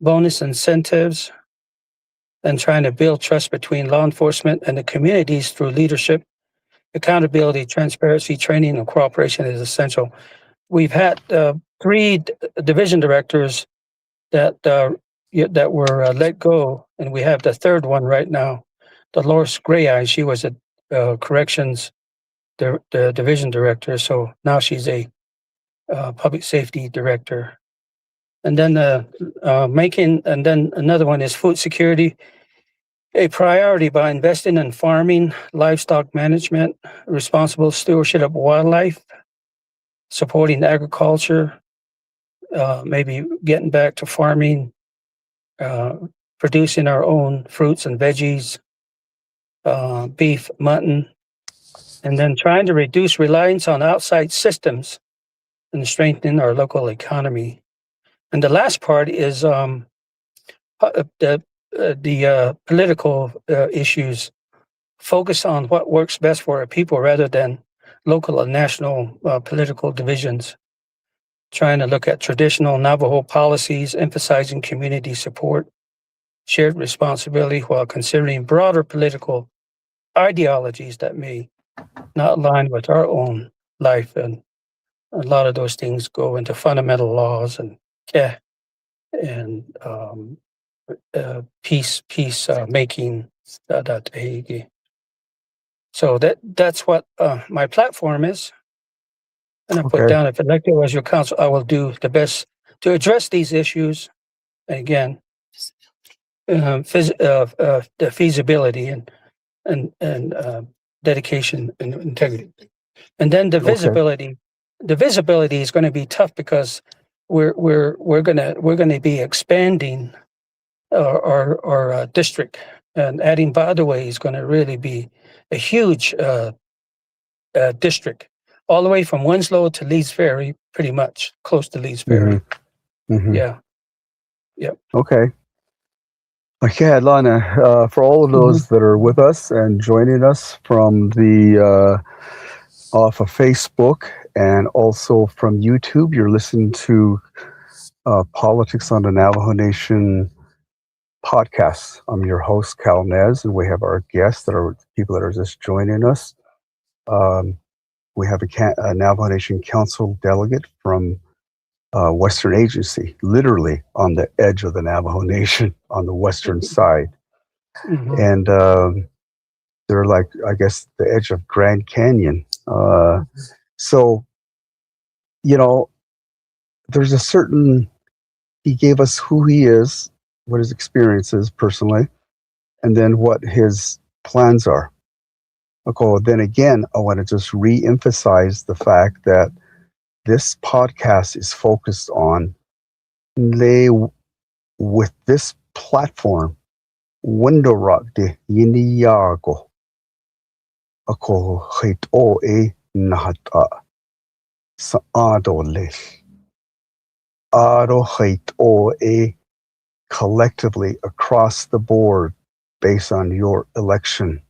S2: bonus incentives, and trying to build trust between law enforcement and the communities through leadership, accountability, transparency, training, and cooperation is essential. We've had 3 division directors that were let go, and we have the 3rd one right now, Dolores Grayeye. She was a corrections the division director, so now she's a public safety director. And then and then another one is food security, a priority by investing in farming, livestock management, responsible stewardship of wildlife, supporting agriculture, maybe getting back to farming, producing our own fruits and veggies, beef, mutton, and then trying to reduce reliance on outside systems and strengthen our local economy. And the last part is the political issues, focus on what works best for our people rather than local and national political divisions, trying to look at traditional Navajo policies, emphasizing community support, shared responsibility while considering broader political ideologies that may not align with our own life. And a lot of those things go into fundamental laws and peace making. So that's what my platform is. And I put down, if elected as your council, I will do the best to address these issues. And again, the feasibility and dedication and integrity. And then the visibility. The visibility is going to be tough because we're going to be expanding our district and adding Bodaway is going to really be a huge district, all the way from Winslow to Lee's Ferry, pretty much close to Lee's Ferry. Yeah. Yep.
S1: Okay. Okay, Lana, for all of those that are with us and joining us from the off of Facebook and also from YouTube, you're listening to Politics on the Navajo Nation podcast. I'm your host, Cal Nez, and we have our guests that are people that are just joining us. We have a Navajo Nation Council delegate from Western Agency, literally on the edge of the Navajo Nation on the western side. And they're like, I guess, the edge of Grand Canyon. So, you know, there's a certain, he gave us who he is, what his experience is personally, and then what his plans are. Okay, then again, I want to just re-emphasize the fact that this podcast is focused on with this platform, window rock de yiniyago. Ako To'ii nahata sa adole. Aro To'ii collectively across the board based on your election,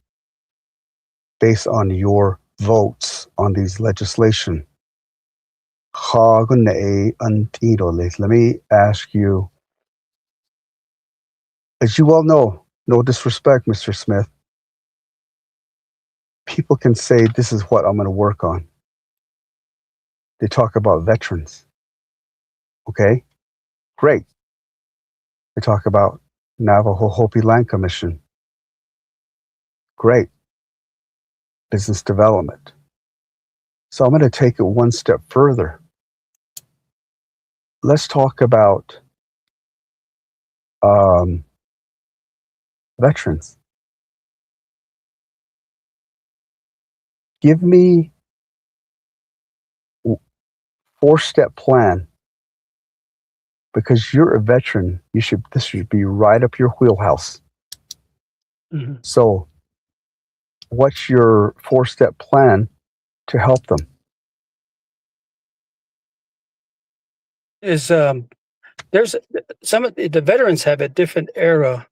S1: based on your votes on these legislation. Let me ask you, as you well know, no disrespect, Mr. Smith, people can say, this is what I'm going to work on. They talk about veterans. Okay, great. They talk about Navajo Hopi Land Commission. Great. Business development. So I'm going to take it one step further. Let's talk about veterans. Give me a 4-step plan, because you're a veteran. This should be right up your wheelhouse. So what's your 4-step plan to help them?
S2: Is there's some of the veterans have a different era.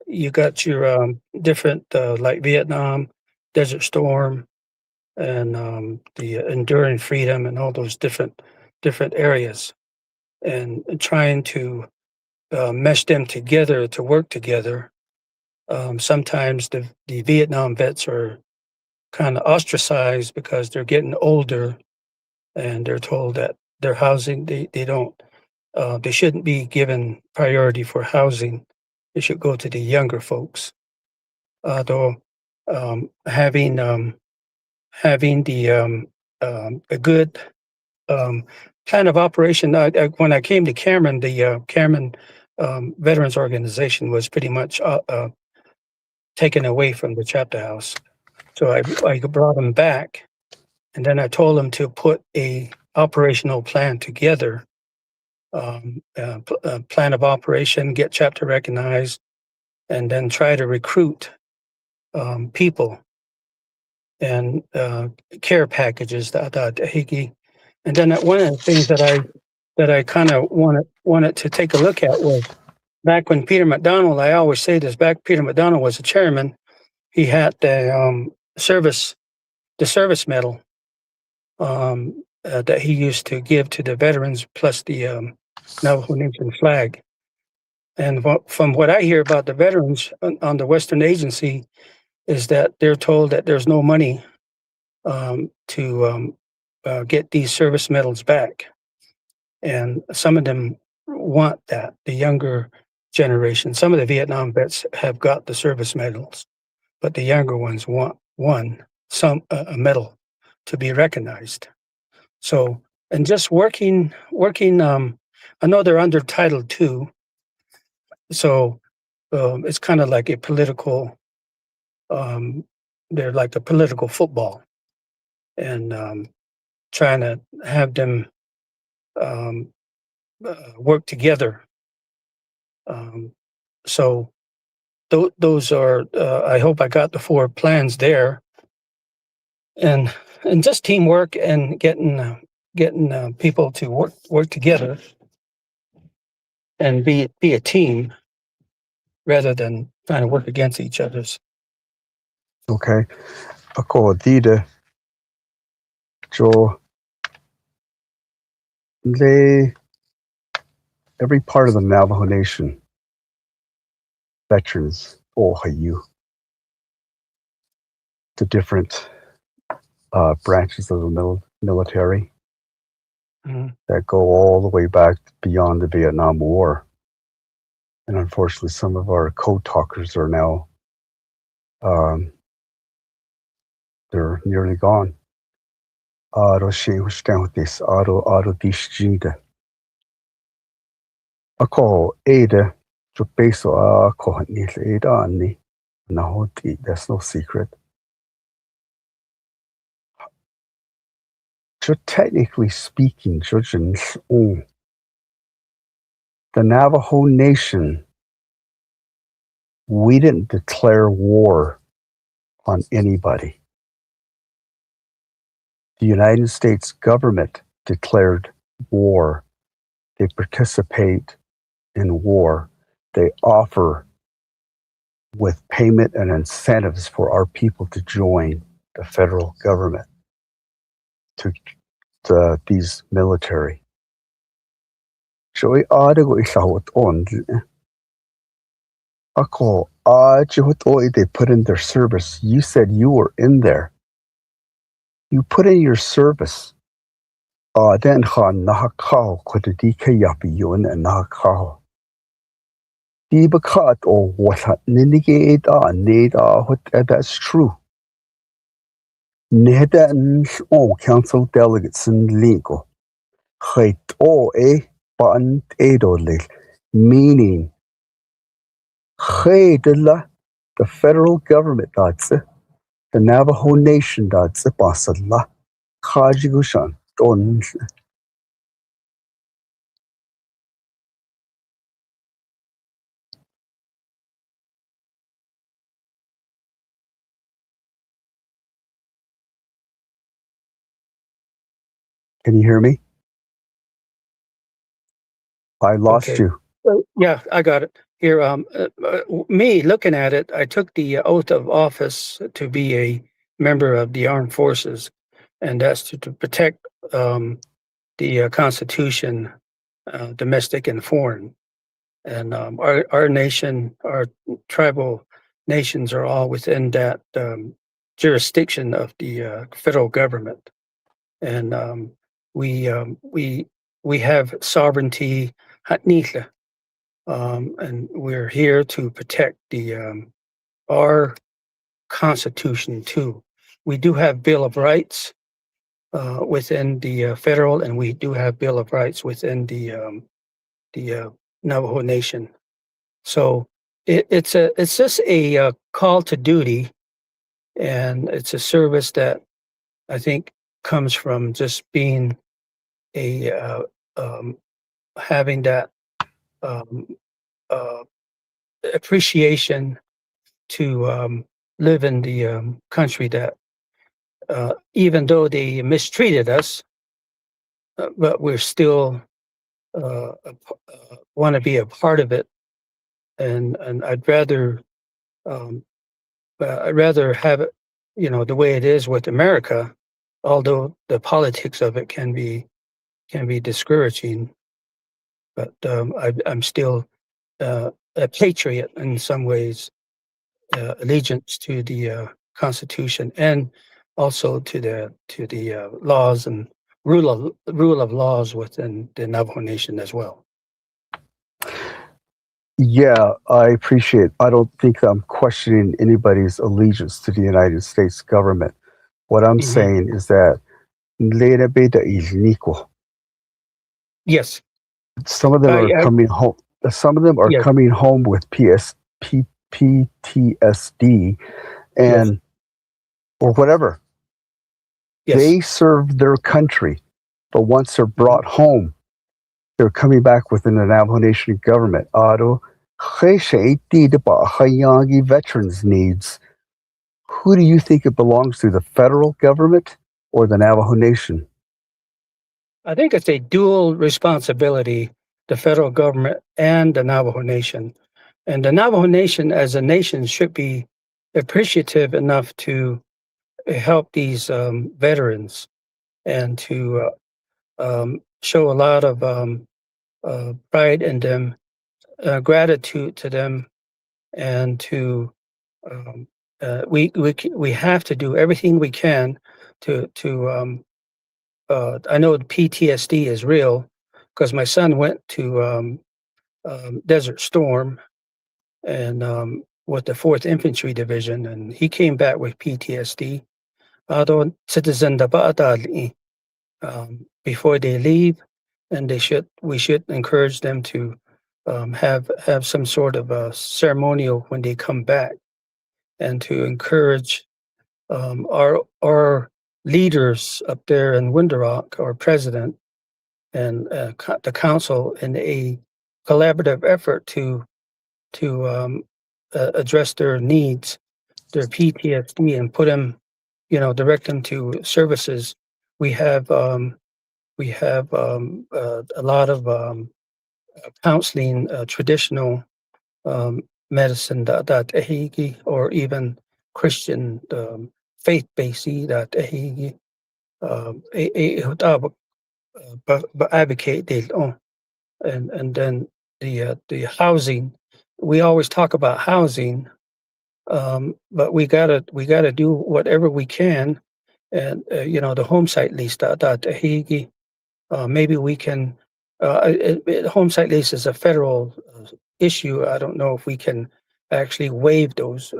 S2: You got your different like Vietnam, Desert Storm, and the Enduring Freedom, and all those different areas, and trying to mesh them together to work together. Sometimes the Vietnam vets are kind of ostracized because they're getting older, and they're told that their housing they shouldn't be given priority for housing. It should go to the younger folks. Though having the a good plan of operation. When I came to Cameron, the Cameron Veterans Organization was pretty much taken away from the chapter house. So I brought them back, and then I told them to put a operational plan together. Plan of operation, get chapter recognized, and then try to recruit people and care packages. And then one of the things that I kind of wanted to take a look at was back when Peter McDonald. I always say this: back Peter McDonald was the chairman, he had the service medal that he used to give to the veterans, plus the Navajo Nation flag. And from what I hear about the veterans on the Western Agency is that they're told that there's no money to get these service medals back. And some of them want that, the younger generation. Some of the Vietnam vets have got the service medals, but the younger ones want a medal to be recognized. So, and just working, I know they're under Title II, so it's kind of like a political, they're like a political football, and trying to have them work together. So those are. I hope I got the 4 plans there, and just teamwork and getting people to work together and be a team rather than trying to work against each other's.
S1: Okay. Ako dida jo lay every part of the Navajo Nation veterans you the different branches of the military that go all the way back beyond the Vietnam War. And unfortunately, some of our code talkers are now, they're nearly gone. Aro she hustanhutis, aro dishjida. Ako Ada, jo peso ako nil Ada ani. Nahoti, that's no secret. So technically speaking, Judges, the Navajo Nation, we didn't declare war on anybody. The United States government declared war. They participate in war. They offer with payment and incentives for our people to join the federal government, to these military. So they put in their service. You said you were in there. You put in your service. Then nahakao kudiki yapi yun and nahakao. Dibakat or what ninigate neda what that's true. Neda council delegates in legal. Height ban edolil, meaning the federal government that's the Navajo Nation that's basala Kajigushan don. Can you hear me? I lost you.
S2: Yeah, I got it. Here, me looking at it, I took the oath of office to be a member of the armed forces, and that's to protect the Constitution, domestic and foreign. And our nation, our tribal nations are all within that jurisdiction of the federal government. And we have sovereignty, and we're here to protect our Constitution too. We do have Bill of Rights within the federal, and we do have Bill of Rights within the Navajo Nation. So it's just a call to duty, and it's a service that I think comes from just being a having that appreciation to live in the country that even though they mistreated us, but we're still want to be a part of it, and I'd rather have it, the way it is with America, although the politics of it can be discouraging, but I'm still a patriot in some ways, allegiance to the Constitution and also to the laws and rule of laws within the Navajo Nation as well.
S1: Yeah, I appreciate. I don't think I'm questioning anybody's allegiance to the United States government. What I'm saying is that
S2: yes,
S1: some of them are coming home. Some of them are coming home with PTSD and or whatever.
S2: Yes.
S1: They serve their country, but once they're brought home, they're coming back within the Navajo Nation government. Ado veterans needs. Who do you think it belongs to, the federal government or the Navajo Nation?
S2: I think it's a dual responsibility, the federal government and the Navajo Nation. And the Navajo Nation as a nation should be appreciative enough to help these veterans and to show a lot of pride in them, gratitude to them, and to we have to do everything we can to I know PTSD is real because my son went to Desert Storm and with the 4th Infantry Division, and he came back with PTSD. Although citizen before they leave, and we should encourage them to have some sort of a ceremonial when they come back, and to encourage our leaders up there in Window, our president and the council, in a collaborative effort to address their needs, their PTSD, and put them, direct them to services. We have a lot of counseling, traditional medicine that ehigi, or even Christian faith-based that ehigi advocate they and then the housing. We always talk about housing, but we gotta do whatever we can, and the home site lease that ehigi. Maybe we can. Home site lease is a federal issue. I don't know if we can actually waive those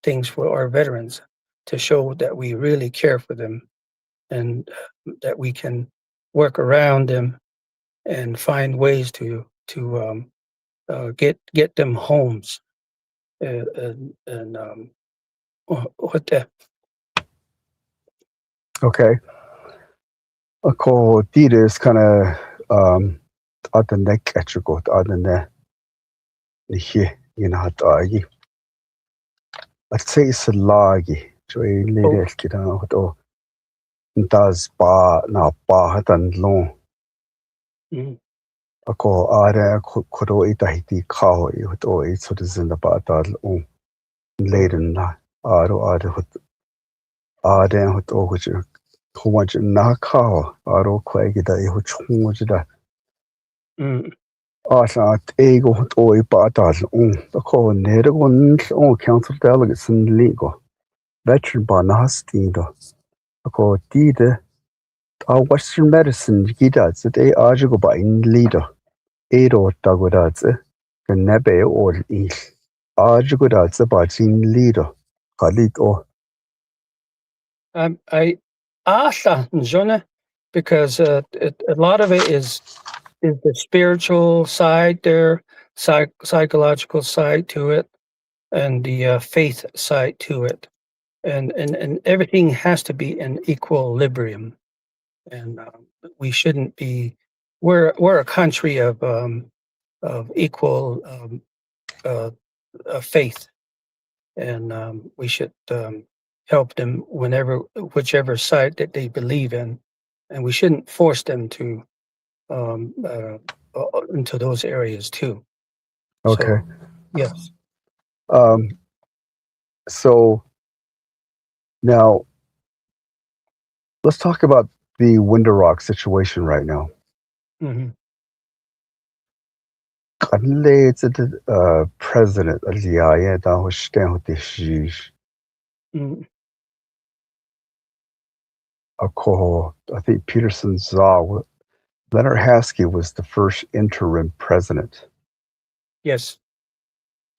S2: things for our veterans to show that we really care for them, and that we can work around them and find ways to get them homes. And what the.
S1: Okay. Ako dita is kind of at the neck at your goat at the here I'd say it's a lagi. So a lady kid out or does bar now hatan long. Ako are kodo itahiti kao it or it's what is in the battle on laden aro are hot or which much na kao aro quagida which much that ego hot or battle on the call near one council delegates in legal veteran banastino. Ako dide Western medicine gidads that a ajigo ba in leader. Ero tagodads nebe or il ajigodads about in leader. Khalid or
S2: I Asha Njona, because a lot of it is the spiritual side there, psychological side to it, and the faith side to it, and everything has to be in equilibrium, and we shouldn't be. We're a country of equal faith, and we should help them whichever side that they believe in, and we shouldn't force them to into those areas too.
S1: okay.
S2: So, yes.
S1: So now let's talk about the Window Rock situation right now.
S2: Mm-hmm.
S1: It's the president of the IAEA that was standing I think Peterson Zaw, Leonard Haskell was the first interim president.
S2: Yes.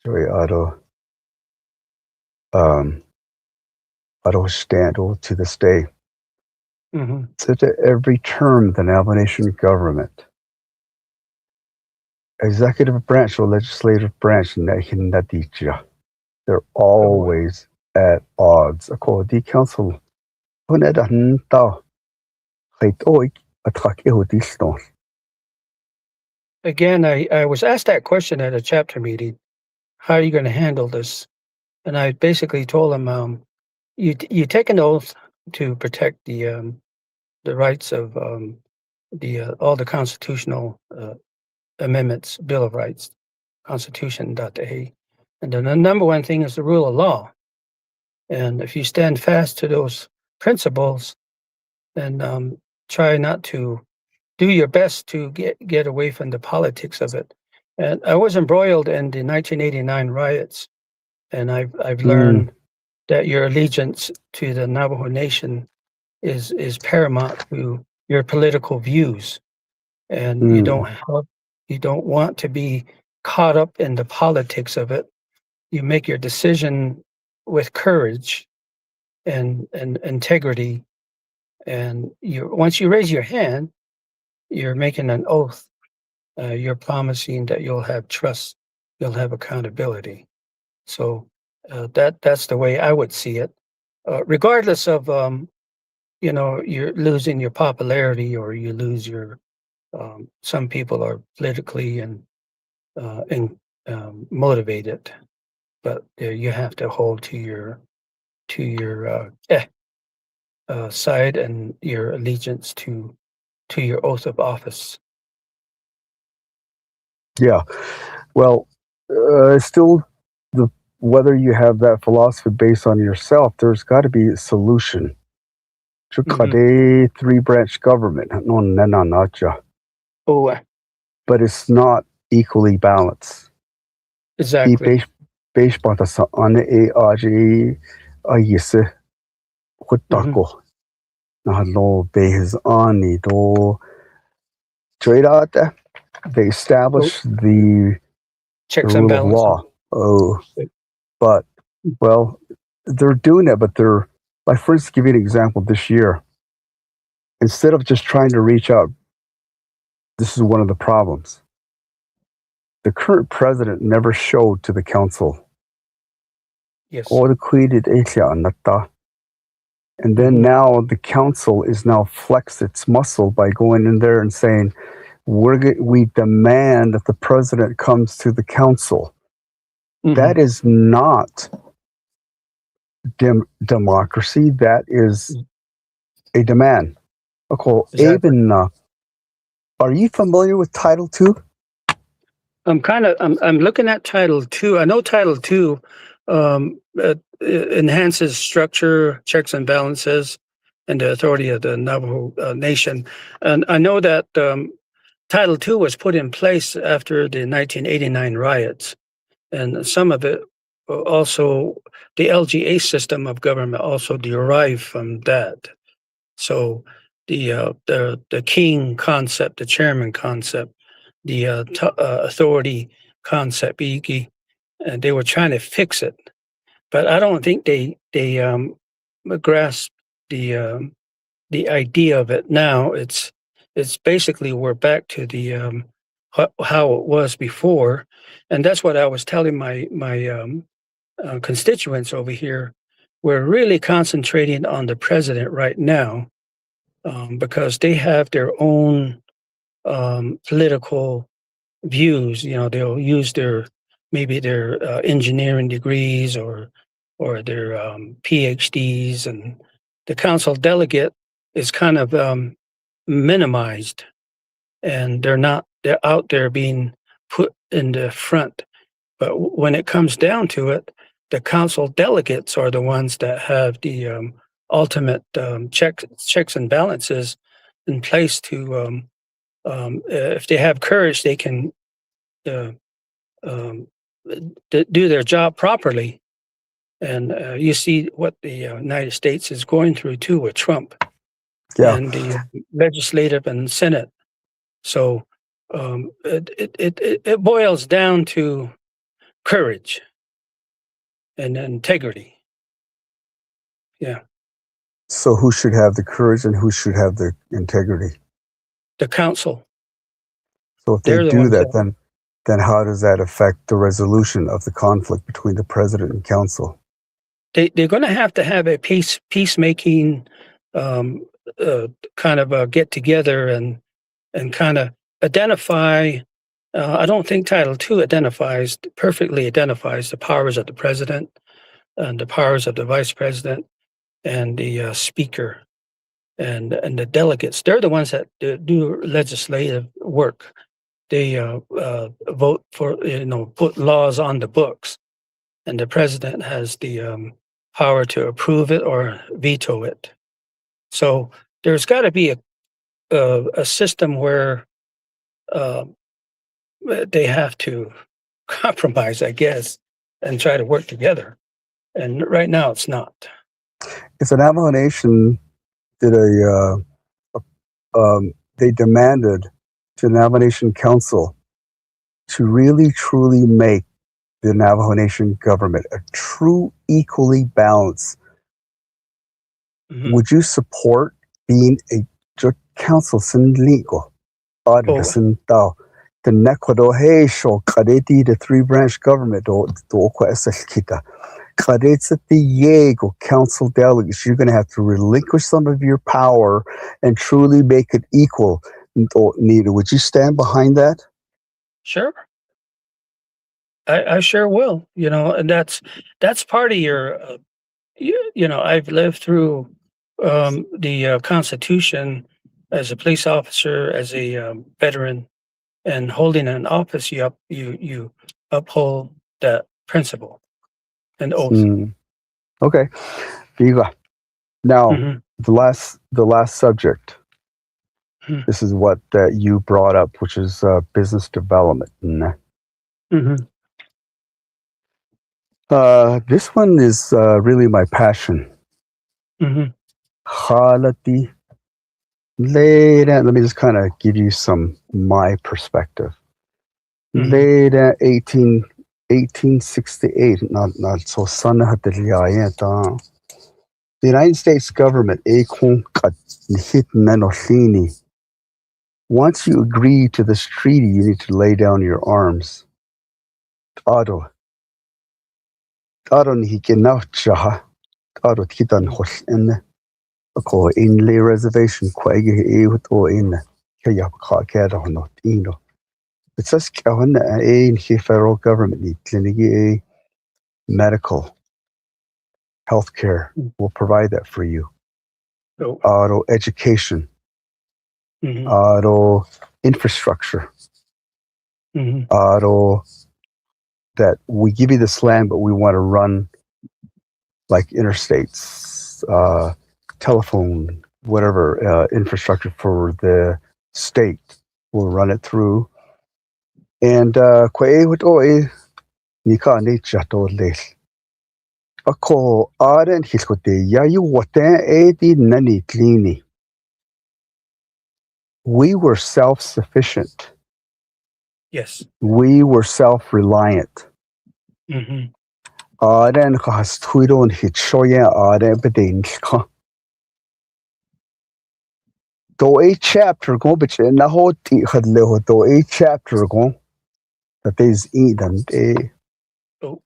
S1: Auto stand to this day.
S2: Mm-hmm.
S1: So to every term, the Navajo Nation government, executive branch or legislative branch, they're always at odds. The council,
S2: again, I was asked that question at a chapter meeting. How are you going to handle this? And I basically told them, you take an oath to protect the rights of the all the constitutional amendments, Bill of Rights, Constitution.A. And then the number one thing is the rule of law. And if you stand fast to those principles, and try not to do your best to get away from the politics of it. And I was embroiled in the 1989 riots, and I've learned that your allegiance to the Navajo Nation is paramount to your political views, and you don't want to be caught up in the politics of it. You make your decision with courage and integrity, and once you raise your hand, you're making an oath. You're promising that you'll have trust, you'll have accountability. So that's the way I would see it, regardless of you're losing your popularity or you lose your. Some people are politically and motivated, but you have to hold to your side and your allegiance to your oath of office.
S1: Yeah. Well, still, whether you have that philosophy based on yourself, there's got to be a solution. Three-branch government.
S2: Oh,
S1: but it's not equally balanced.
S2: exactly.
S1: They establish the
S2: Checks
S1: rule
S2: and
S1: of
S2: balances.
S1: law. Oh, but well, they're doing it. But like, for instance, give you an example. This year, instead of just trying to reach out, this is one of the problems. The current president never showed to the council.
S2: Yes.
S1: And then now the council is now flexed its muscle by going in there and saying, we demand that the president comes to the council. That is not democracy. That is a demand.
S2: Exactly.
S1: Are you familiar with Title II?
S2: I'm looking at Title II. I know Title II enhances structure, checks and balances, and the authority of the Navajo Nation. And I know that Title II was put in place after the 1989 riots, and some of it also, the LGA system of government also derived from that. So the king concept, the chairman concept, the authority concept, and they were trying to fix it, but I don't think they grasp the idea of it now. It's basically we're back to the how it was before, and that's what I was telling my constituents over here. We're really concentrating on the president right now because they have their own political views. They'll use maybe their engineering degrees or their PhDs, and the council delegate is kind of minimized, and they're out there being put in the front. But when it comes down to it, the council delegates are the ones that have the ultimate checks and balances in place to, if they have courage, they can do their job properly. And you see what the United States is going through too with Trump and the legislative and Senate. So it boils down to courage and integrity. Yeah.
S1: So who should have the courage and who should have the integrity?
S2: The council.
S1: So if they do that, then how does that affect the resolution of the conflict between the president and council?
S2: They're going to have a peacemaking kind of a get together and kind of identify I don't think Title II perfectly identifies the powers of the president and the powers of the vice president and the speaker and the delegates. They're the ones that do legislative work. They vote for, put laws on the books, and the president has the power to approve it or veto it. So there's got to be a system where they have to compromise, I guess, and try to work together. And right now, it's not.
S1: If the Navajo Nation did they demanded to the Navajo Nation Council to really truly make the Navajo Nation government a true equally balanced.
S2: Mhm.
S1: Would you support being a council sin legal auditor sin tao the nekwado hey show kadeti the three branch government do kita kadets at the Yego council delegates? You're going to have to relinquish some of your power and truly make it equal. Nita, would you stand behind that?
S2: Sure. I sure will, and that's part of your, I've lived through the Constitution as a police officer, as a veteran, and holding an office, you uphold that principle and oath.
S1: Okay. Viva. Now,
S2: Mhm.
S1: the last subject.
S2: Mhm.
S1: This is what you brought up, which is business development.
S2: Mhm.
S1: This one is really my passion.
S2: Mhm.
S1: Halati. Later, let me just kind of give you my perspective.
S2: Mhm.
S1: Later, 1868, not so son the United States government, once you agree to this treaty, you need to lay down your arms. Ado ni chaha. Ado titan hosh in ko inlay reservation kwege in kaya ka no ino. It's just a federal government need clinic medical healthcare will provide that for you.
S2: Oh.
S1: Auto education,
S2: Mhm.
S1: auto infrastructure,
S2: Mhm.
S1: auto that we give you this land, but we want to run like interstates, telephone, whatever infrastructure for the state. We'll run it through. And ako aren hiskote yayu wate edi nani klini. We were self-sufficient.
S2: Yes.
S1: We were self-reliant.
S2: Mhm.
S1: Aren khas tuidon hit shoya aren bedin ka. Do a chapter go bitch na ho ti khadle ho do a chapter go that is eaten a
S2: Oh.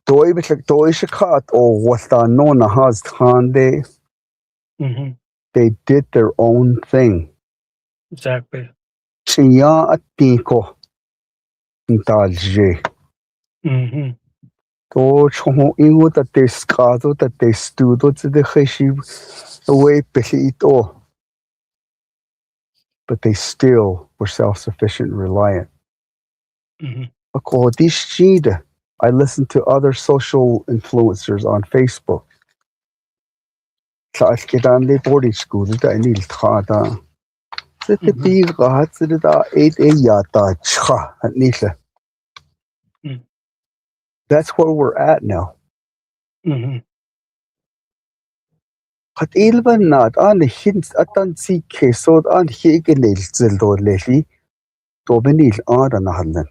S1: do a bitch do a shakat or what no na has khan
S2: Mhm.
S1: they did their own thing.
S2: Exactly.
S1: Chiya atiko ntalje.
S2: Mhm.
S1: To choho ingo that they skado that they studo to the khashib away pehito. But they still were self-sufficient and reliant.
S2: Mhm.
S1: Ako this shida. I listened to other social influencers on Facebook. Sa askidan le boarding school da inil khada.
S2: Mhm.
S1: Sitati gahat sida 8 yata cha nila.
S2: Mm.
S1: That's where we're at now.
S2: Mhm.
S1: Hat ilban not an hints atan si kesod an higenil zildo leli. Dobenil an hallen.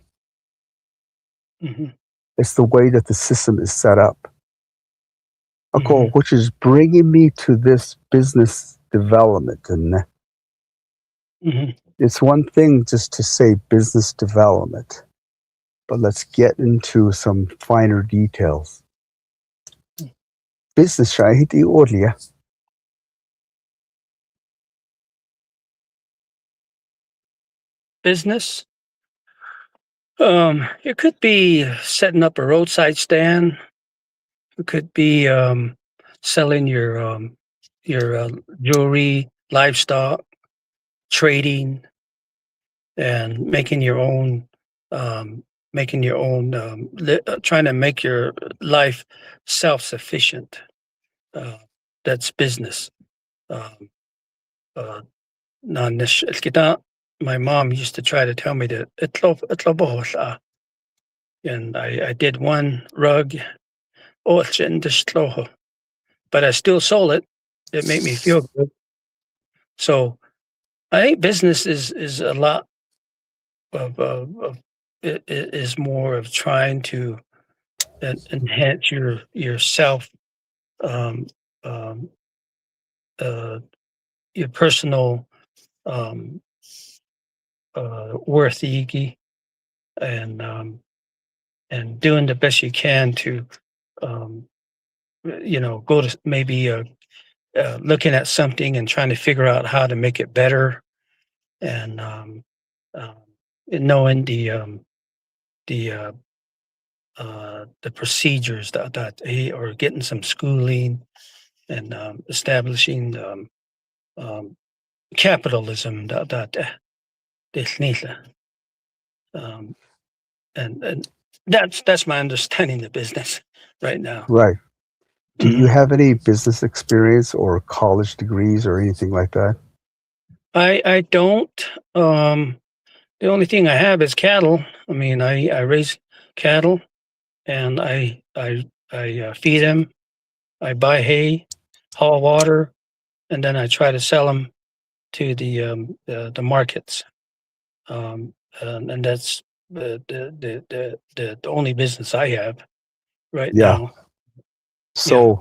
S2: Mhm.
S1: It's the way that the system is set up.
S2: Mhm.
S1: Which is bringing me to this business development. And
S2: Mhm.
S1: it's one thing just to say business development, but let's get into some finer details. Business shahidi orlia.
S2: Business. It could be setting up a roadside stand. It could be selling your jewelry, livestock, trading, and making your own, trying to make your life self-sufficient. That's business. Um, uh, my mom used to try to tell me that and I did one rug, but I still sold it. It made me feel good. So I think business is a lot of it is more of trying to enhance your self, um, um, your personal um, worth, and and doing the best you can to um, go to maybe looking at something and trying to figure out how to make it better, and um, knowing the the procedures or getting some schooling and establishing um, capitalism um, and that's my understanding of business right now.
S1: Right. Do you
S2: Mhm.
S1: have any business experience or college degrees or anything like that?
S2: I don't. The only thing I have is cattle. I mean, I raise cattle and I feed them. I buy hay, haul water, and then I try to sell them to the markets. And that's the only business I have right
S1: Yeah.
S2: now.
S1: So,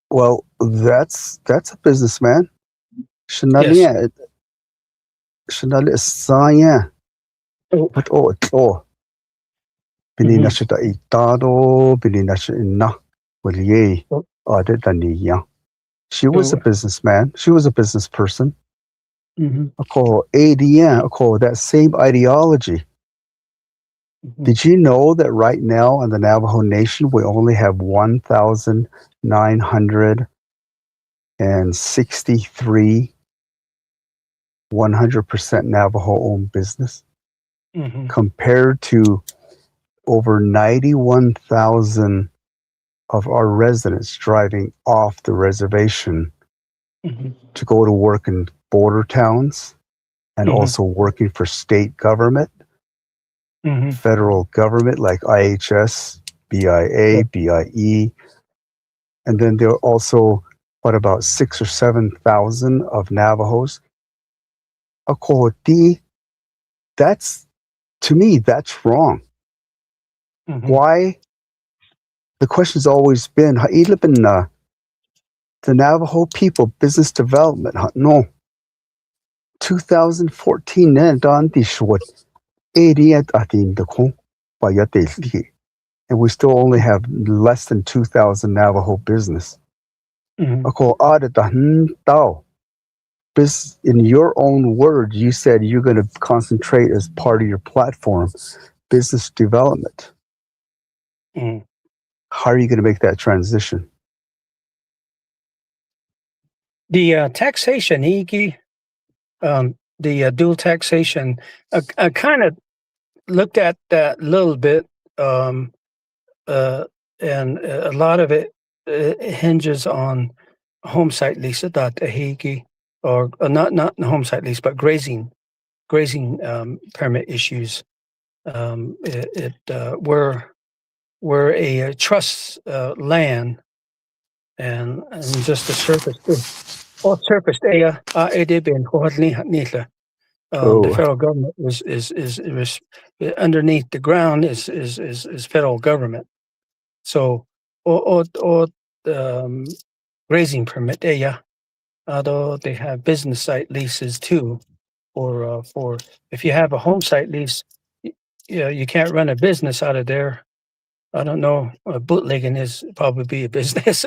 S1: well, that's a businessman.
S2: Yes.
S1: Shanalia, shanalia saya.
S2: Oh.
S1: But oh, bini na
S2: Mhm.
S1: siya itado, bini na siya ina. Well, yay.
S2: Oh.
S1: Taniya. She was a
S2: Oh.
S1: businessman. She was a business person.
S2: Mhm.
S1: Ako, ADN, ako, that same ideology.
S2: Mhm.
S1: Did you know that right now in the Navajo Nation, we only have 1,963 100% Navajo owned business
S2: Mhm.
S1: compared to over 91,000 of our residents driving off the reservation
S2: Mhm.
S1: to go to work in border towns and
S2: Mhm.
S1: also working for state government,
S2: Mhm.
S1: federal government like IHS, BIA, BIE. And then there are also, what, about 6 or 7,000 of Navajos. Akoti, that's, to me, that's wrong.
S2: Mhm.
S1: Why? The question's always been, the Navajo people, business development, no. 2014, and we still only have less than 2,000 Navajo business.
S2: Mhm.
S1: In your own words, you said you're going to concentrate as part of your platform, business development.
S2: Mhm.
S1: How are you going to make that transition?
S2: The taxation, the dual taxation, I kind of looked at that a little bit, um, uh, and a lot of it hinges on home site lease that or not home site lease, but grazing permit issues. We're a trust land, and just the surface. Or surface area, the
S1: Oh,
S2: federal government underneath the ground is federal government. So, or grazing permit area, although they have business site leases too, or for if you have a home site lease, you can't run a business out of there. I don't know. Bootlegging is probably be a business.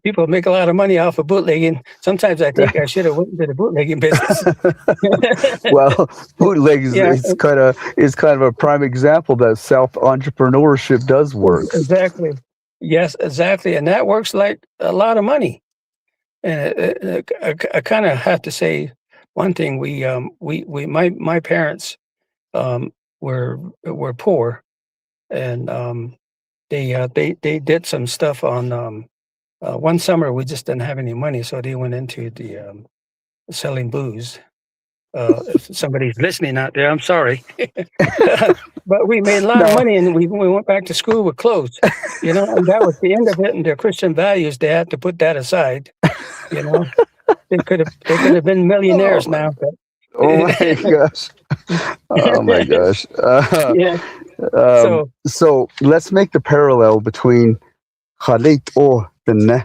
S2: people make a lot of money off of bootlegging. Sometimes I think I should have went into the bootlegging business.
S1: Well, bootleg
S2: Yeah,
S1: is kind of a prime example that self entrepreneurship does work.
S2: exactly. Yes, exactly, and that works like a lot of money. And I kind of have to say one thing. My parents were poor, and they did some stuff on. One summer we just didn't have any money, so they went into the selling booze. If somebody's listening out there, I'm sorry, but we made a lot of
S1: No.
S2: money, and we went back to school with clothes, and that was the end of it. And their Christian values, they had to put that aside. You know, they could have been millionaires now. But
S1: Oh my gosh. Oh my gosh.
S2: yeah. So
S1: So let's make the parallel between Khalid or the ne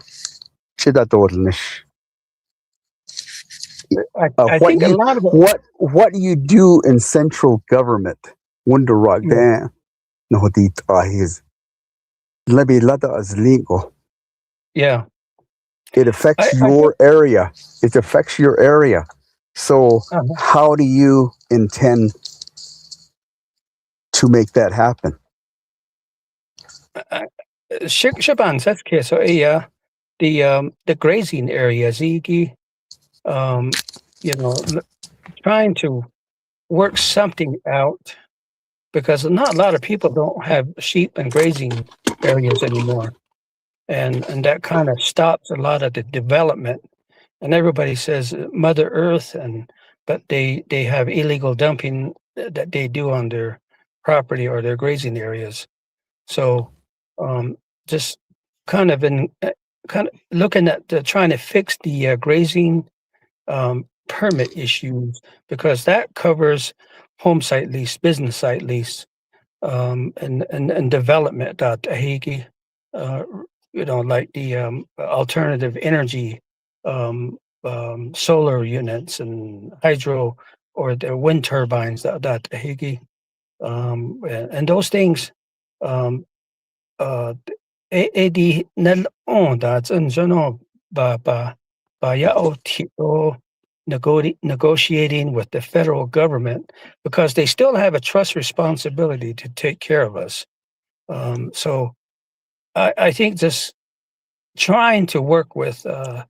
S1: Chidadornish.
S2: I think a lot of it.
S1: What do you do in central government? Wonder rock
S2: Yeah.
S1: dan no dit ahis. Lebi lada azlingo.
S2: Yeah.
S1: It affects
S2: I
S1: your area. It affects your area. So how do you intend to make that happen?
S2: Shaban, that's okay. So the grazing area, Tsídii, trying to work something out, because not a lot of people don't have sheep and grazing areas anymore, and that kind of stops a lot of the development. And everybody says Mother Earth, but they have illegal dumping that they do on their property or their grazing areas. So just kind of looking at trying to fix the grazing permit issues, because that covers home site lease, business site lease, and development that Haiti, like the alternative energy, solar units and hydro or the wind turbines that Haiti, and those things. AD nel that's in general by negotiating with the federal government, because they still have a trust responsibility to take care of us. So I think just trying to work with the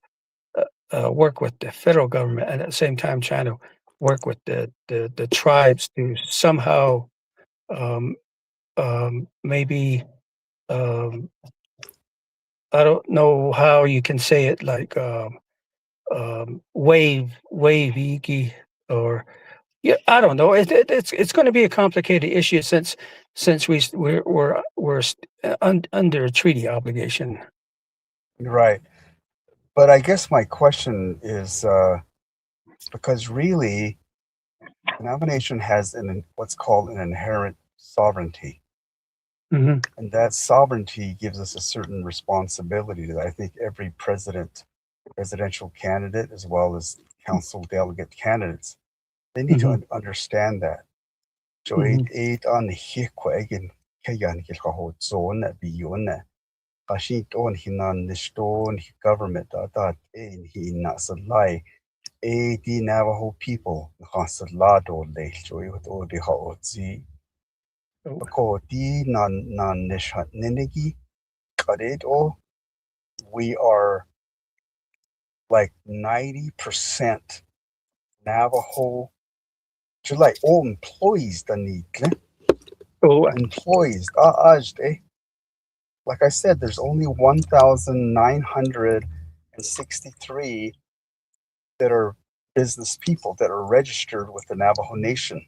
S2: federal government, and at the same time trying to work with the tribes to somehow maybe I don't know how you can say it, like wave iki, or yeah, I don't know. It's going to be a complicated issue since we're under a treaty obligation.
S1: Right. But I guess my question is because really, the nation has what's called an inherent sovereignty.
S2: Mm-hmm.
S1: And that sovereignty gives us a certain responsibility that I think every presidential candidate, as well as council delegate candidates, they need to understand that. So it on again kayan kilkaho zone beyond Washington hinan nishton government that in he not lie the Navajo people hasalado le joy with all the haotzi. Ako di nan nishat ninigi karedo. We are like 90% Navajo. To like all employees that need employees. Like I said, there's only 1,963 that are business people that are registered with the Navajo Nation.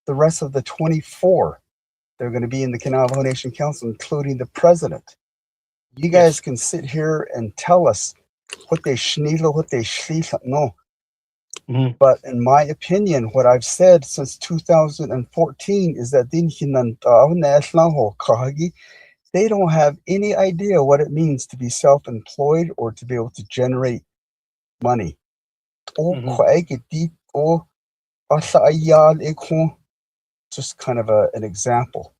S1: The rest of the 24, they're going to be in the Navajo Nation Council, including the president. You guys can sit here and tell us what they shnila, what they shlicha. No. But in my opinion, what I've said since 2014 is that they don't have any idea what it means to be self-employed or to be able to generate money. just kind of an example.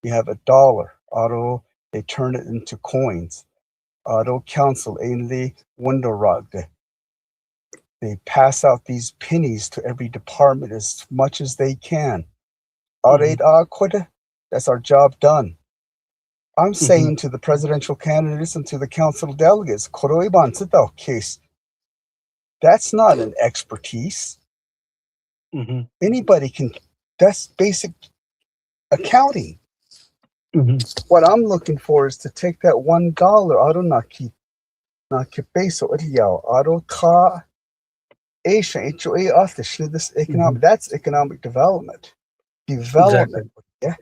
S1: You have $1. Auto, they turn it into coins. Auto council, ainly window rug. They pass out these pennies to every department as much as they can. That's our job done. I'm saying to the presidential candidates and to the council delegates, case, that's not an expertise. Anybody can, that's basic accounting. What I'm looking for is to take that $1, this economic, that's economic development.
S2: Exactly.
S1: Yeah.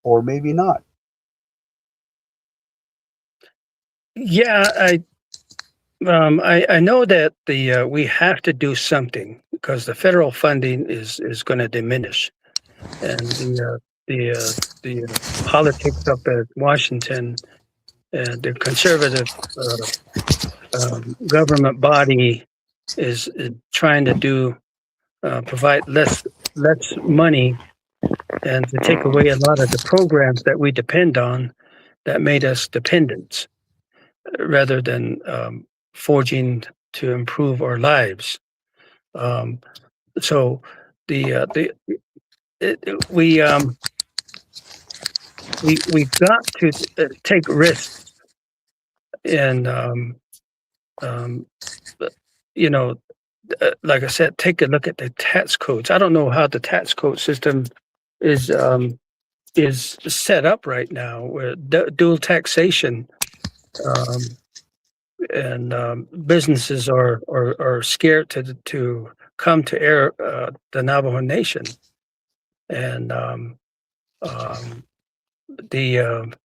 S1: Or maybe not.
S2: Yeah, I know that we have to do something because the federal funding is going to diminish, and the politics up at Washington, the conservative government body is trying to provide less money and to take away a lot of the programs that we depend on that made us dependents rather than forging to improve our lives. So we've got to take risks and like I said, take a look at the tax codes. I don't know how the tax code system is set up right now, where dual taxation, and businesses are scared to come to the Navajo Nation, and the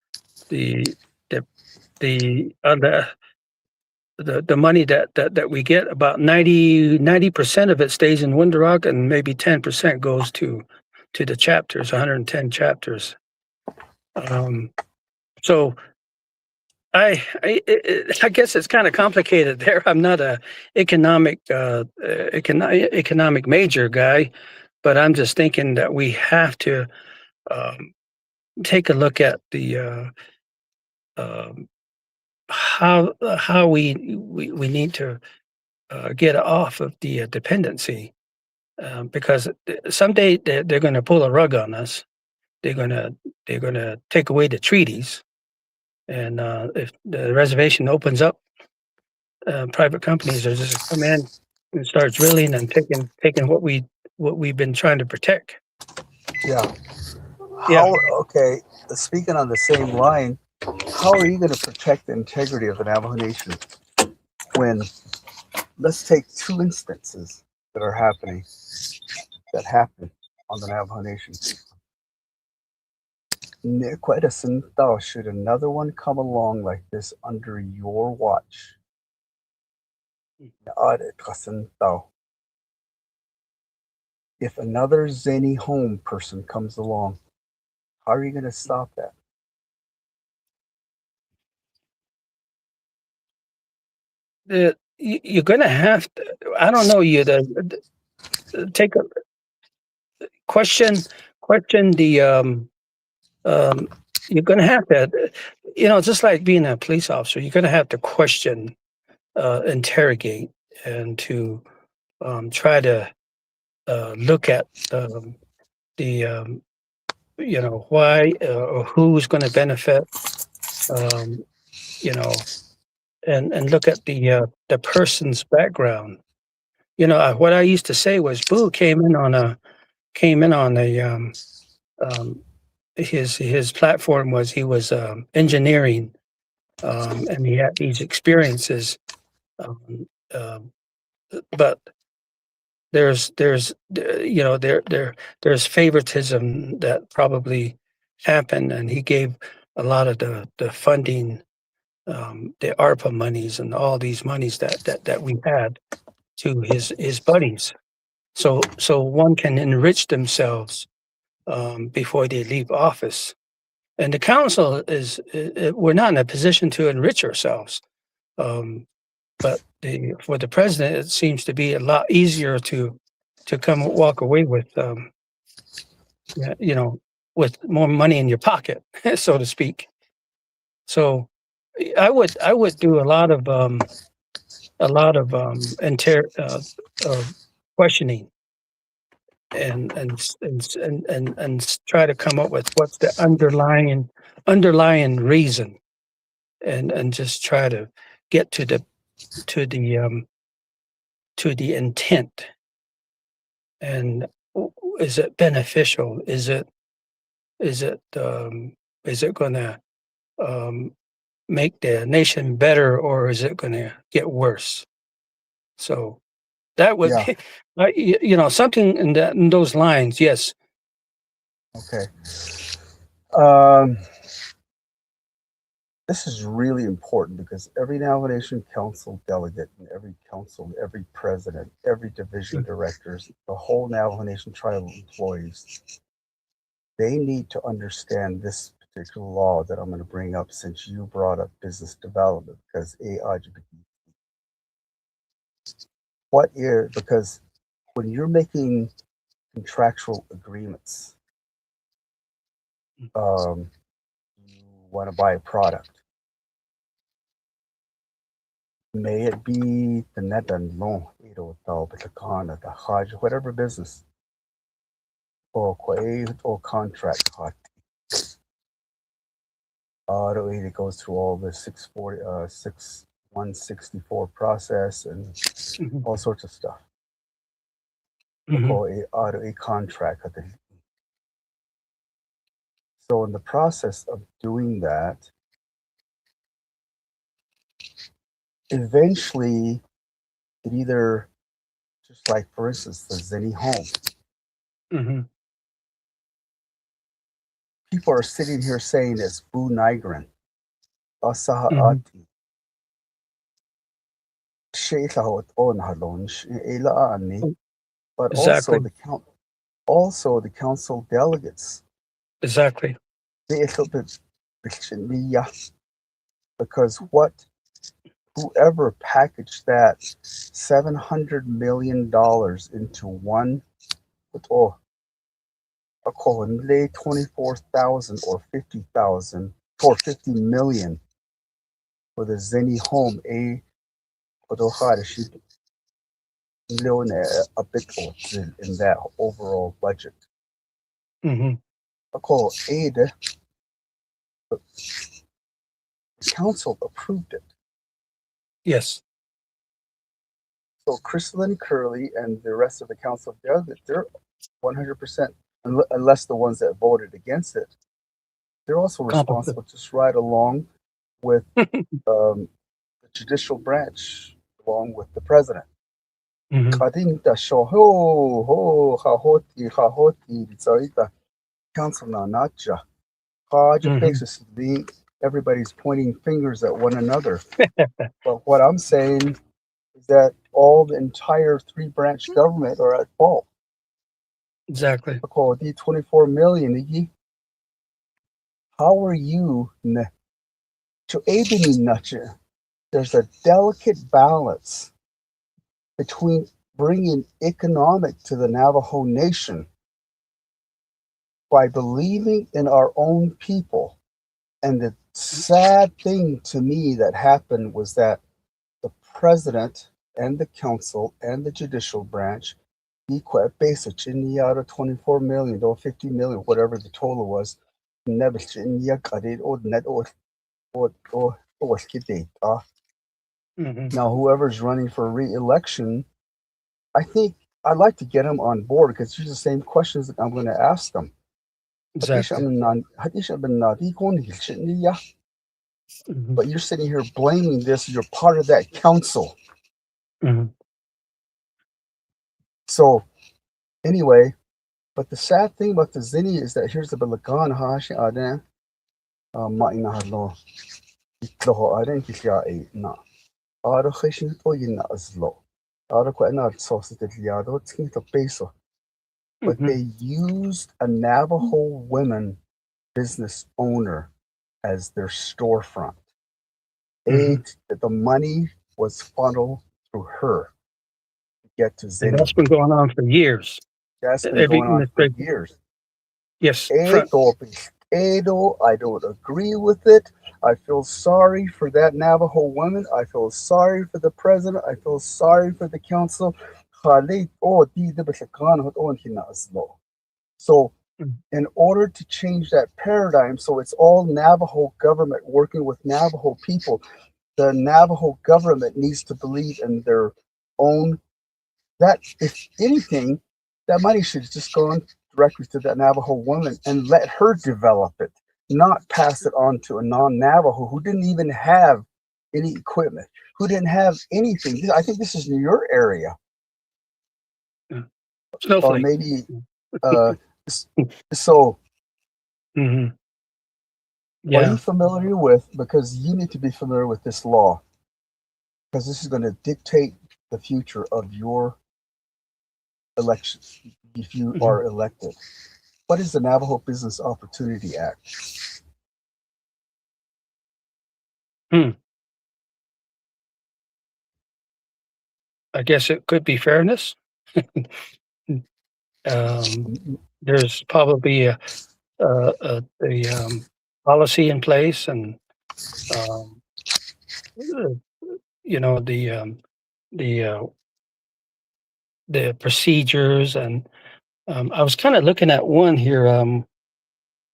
S2: money that we get, about 90% of it stays in Window Rock, and maybe 10% goes to the chapters, 110 chapters. So I guess it's kind of complicated there. I'm not a economic major guy, but I'm just thinking that we have to take a look at the how we need to get off of the dependency, because someday they're going to pull a rug on us. They're going to take away the treaties, and if the reservation opens up, private companies are just come in and start drilling and taking what we've been trying to protect.
S1: Yeah. Okay. Speaking on the same line, how are you going to protect the integrity of the Navajo Nation when, let's take 2 instances that happen on the Navajo Nation. Should another one come along like this under your watch? If another Zany Home person comes along, how are you going to stop that?
S2: You're going to have to, I don't know, take a question the you're going to have to, just like being a police officer, you're going to have to question, interrogate, and to try to look at why or who's going to benefit, and look at the person's background. What I used to say was, Boo came in on his platform was he was engineering, and he had these experiences, but there's favoritism that probably happened, and he gave a lot of the funding, the ARPA monies and all these monies that we had to his buddies, so one can enrich themselves before they leave office. And the council we're not in a position to enrich ourselves. for the president, it seems to be a lot easier to walk away with, with more money in your pocket, so to speak. So I would do a lot of questioning and try to come up with what's the underlying reason, and just try to get to the intent. And is it beneficial? Is it going to make the nation better, or is it going to get worse? So that would
S1: Yeah.
S2: be, something in those lines. Yes.
S1: Okay. This is really important because every nomination council delegate and every council, every president, every division directors, the whole Navajo Nation tribal employees, they need to understand this particular law that I'm going to bring up since you brought up business development, because because when you're making contractual agreements, you want to buy a product. May it be the net and loan, whatever business or contract, it goes through all the 164 process and all sorts of stuff. A contract. So in the process of doing that, eventually it either, just like for instance the Tsídii home, people are sitting here saying it's Bu Nigran, Asaha Ati, but
S2: Exactly.
S1: also the council delegates.
S2: Exactly.
S1: Because whoever packaged that $700 million into one, I call it 24,000 or 50,000 or 50 million for the Tsídii home, a bit in that overall budget. I call aid. The council approved it.
S2: Yes.
S1: So Crystalline Curley and the rest of the council, they're 100%, unless the ones that voted against it, they're also responsible just right along with the judicial branch, along with the president. Council now, not just basically everybody's pointing fingers at one another. But what I'm saying is that all the entire three-branch government are at fault.
S2: Exactly.
S1: 24 million. How are you to aid in nutshell? There's a delicate balance between bringing economic to the Navajo Nation by believing in our own people. And the sad thing to me that happened was that the president and the council and the judicial branch basic in the out of 24 million or 50 million, whatever the total was, never now whoever's running for re-election, I think I'd like to get him on board because these are the same questions that I'm going to ask them.
S2: Exactly.
S1: But you're sitting here blaming this. You're part of that council. So anyway, but the sad thing about the Tsídii is that here's the Balakan Hashi Adan Ma'inahalo Itloho Adan Kisha na Aro Hishin Toyina Aslo Aro Quenat Sauce the Liado Tinto Peso. But they used a Navajo women business owner as their storefront. The money was funneled through her to get to
S2: And
S1: Zinni.
S2: that's been going on for years.
S1: That's been
S2: Every
S1: going on for
S2: administration.
S1: years.
S2: Yes, front.
S1: I don't agree with it. I feel sorry for that Navajo woman. I feel sorry for the president. I feel sorry for the council. So, in order to change that paradigm, so it's all Navajo government working with Navajo people, the Navajo government needs to believe in their own, that if anything, that money should just go on directly to that Navajo woman and let her develop it, not pass it on to a non-Navajo who didn't even have any equipment, who didn't have anything. I think this is in your area.
S2: Snowflake.
S1: Or maybe, so
S2: Yeah.
S1: are you familiar with, because you need to be familiar with this law, because this is going to dictate the future of your election if you are elected. What is the Navajo Business Opportunity Act?
S2: I guess it could be fairness. There's probably a policy in place, and you know, the procedures, and I was kind of looking at one here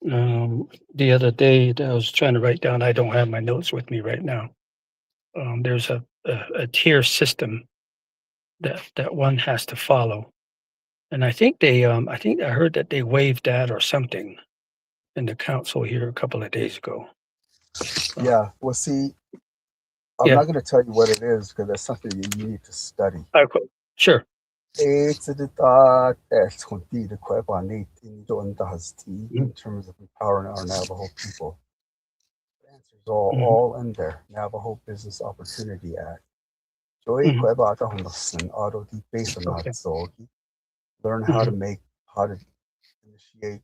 S2: the other day that I was trying to write down. I don't have my notes with me right now. There's a tier system that one has to follow, and I think I heard that they waived that or something in the council here a couple of days ago.
S1: Yeah, well, see, I'm not going to tell you what it is because that's something you need to study.
S2: Sure.
S1: In terms of empowering our Navajo people. The answer is all in there. Navajo Business Opportunity Act. Learn how to initiate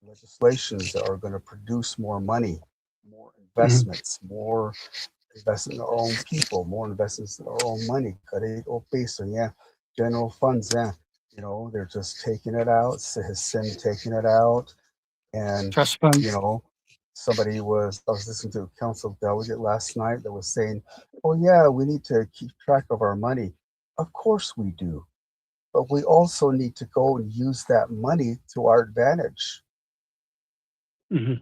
S1: legislations that are going to produce more money, more investments, more investment in our own people, more investments in our own money. General funds, you know, they're just taking it out. Sim taking it out, and
S2: trust funds.
S1: You know, I was listening to a council delegate last night that was saying, "Oh yeah, we need to keep track of our money." Of course we do, but we also need to go and use that money to our advantage. The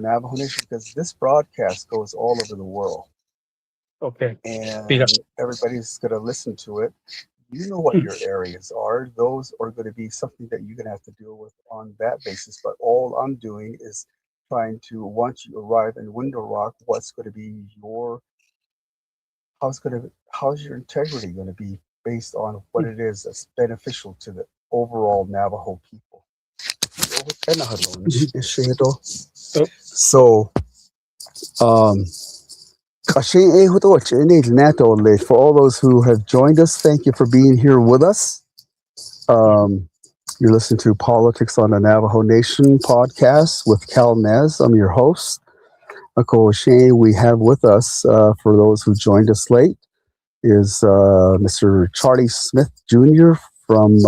S1: Navajo Nation, because this broadcast goes all over the world.
S2: Okay.
S1: And everybody's going to listen to it. You know what your areas are. Those are going to be something that you're going to have to deal with on that basis. But all I'm doing is trying to, once you arrive in Window Rock, what's going to be how's your integrity going to be based on what it is that's beneficial to the overall Navajo people. So, for all those who have joined us, thank you for being here with us. You're listening to Politics on the Navajo Nation podcast with Cal Nez. I'm your host. We have with us, for those who joined us late, is Mr. Charlie Smith Jr. from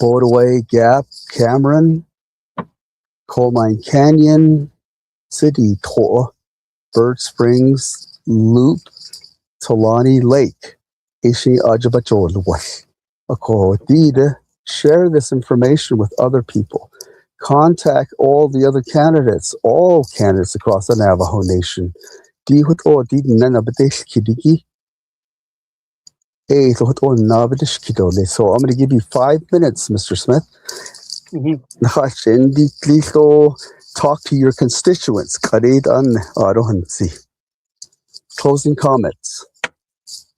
S1: Bodaway, Gap, Cameron, Coalmine Canyon, Tsídii, To'ii, Bird Springs, Leupp, Tolani Lake. Share this information with other people. Contact all the other candidates, all candidates across the Navajo Nation. So I'm going to give you 5 minutes, Mr. Smith. Talk to your constituents. Closing comments.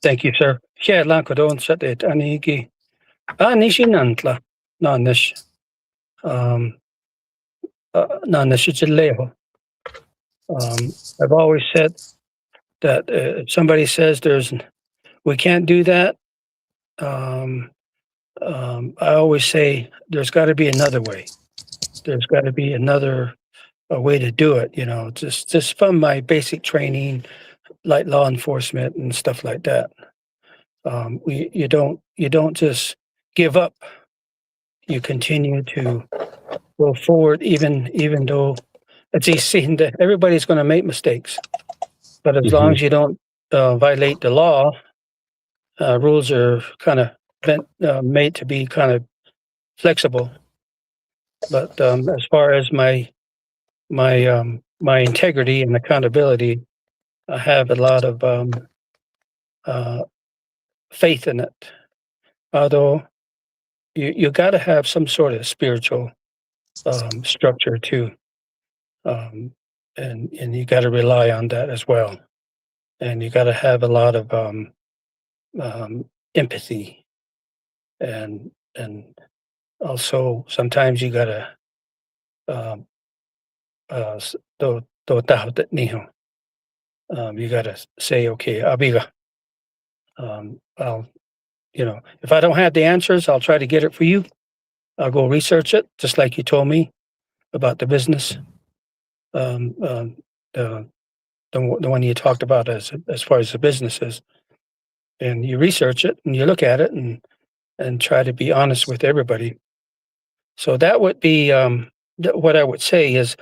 S2: Thank you, sir. I've always said that if somebody says we can't do that, I always say there's got to be another way. There's got to be another a way to do it. Just from my basic training, like law enforcement and stuff like that. You don't just give up. You continue to go forward, even though it's easy that everybody's going to make mistakes. But as long as you don't violate the law, rules are kind of made to be kind of flexible. But as far as my integrity and accountability, I have a lot of faith in it. Although you got to have some sort of spiritual structure too, and you got to rely on that as well, and you got to have a lot of empathy, and also sometimes you got to you got to say, okay, Abiga, I'll, if I don't have the answers, I'll try to get it for you. I'll go research it, just like you told me about the business, the one you talked about as far as the business is, and you research it and you look at it and try to be honest with everybody. So that would be what I would say is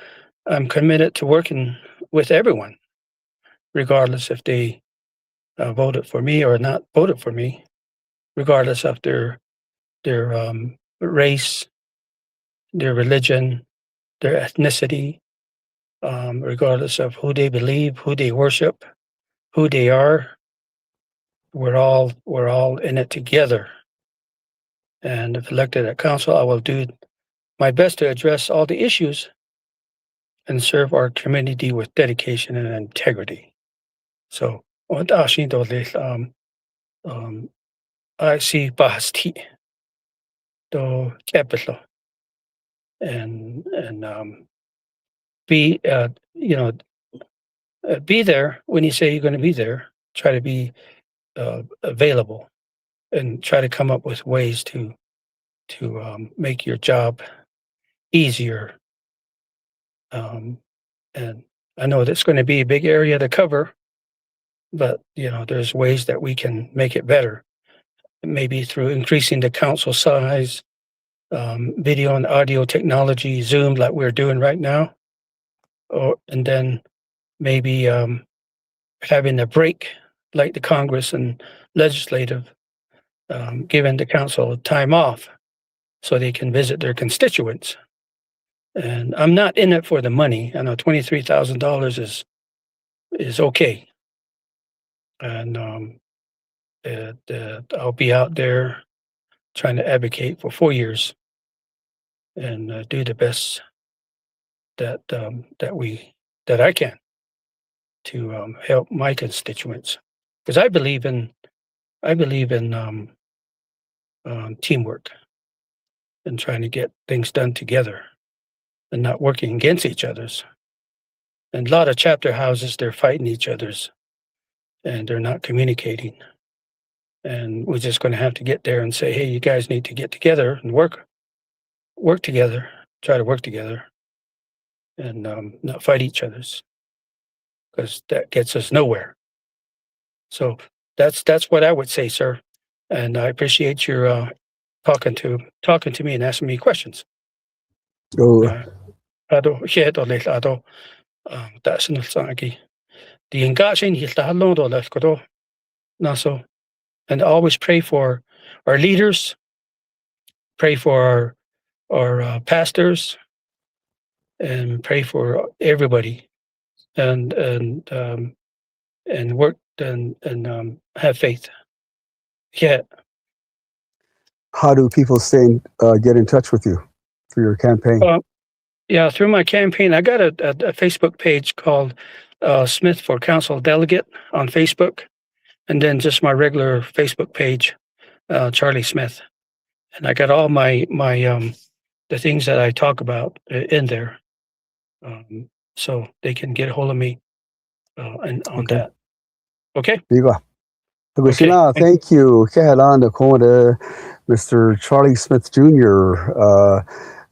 S2: I'm committed to working with everyone, regardless if they voted for me or not voted for me, regardless of their race, their religion, their ethnicity, regardless of who they believe, who they worship, who they are. We're all in it together. And if elected at council, I will do my best to address all the issues and serve our community with dedication and integrity. So, I see Bahasti to capital and be be there when you say you're going to be there. Try to be available and try to come up with ways to make your job easier. And I know that's going to be a big area to cover, but there's ways that we can make it better. Maybe through increasing the council size, video and audio technology, Zoom, like we're doing right now, and then maybe having a break, like the Congress and legislative, giving the council time off so they can visit their constituents. And I'm not in it for the money. I know $23,000 is okay, and I'll be out there trying to advocate for 4 years and do the best that I can to help my constituents, because I believe in teamwork and trying to get things done together and not working against each other's. And a lot of chapter houses, they're fighting each other's and they're not communicating. And we're just going to have to get there and say, hey, you guys need to get together and work together, try to work together and not fight each other's, because that gets us nowhere. So that's what I would say, sir. And I appreciate your talking to me and asking me questions. Ado that's not sangi. The engaging he do left kodo. Naso. And always pray for our leaders, pray for our pastors, and pray for everybody, and work and have faith. Yeah.
S1: How do people get in touch with you for your campaign?
S2: Yeah, through my campaign, I got a Facebook page called Smith for Council Delegate on Facebook, and then just my regular Facebook page, Charlie Smith, and I got all my the things that I talk about in there, so they can get a hold of me and on that. Okay.
S1: Viva. Agushina, thank you. Kehalan Dakota, Mr. Charlie Smith Jr.,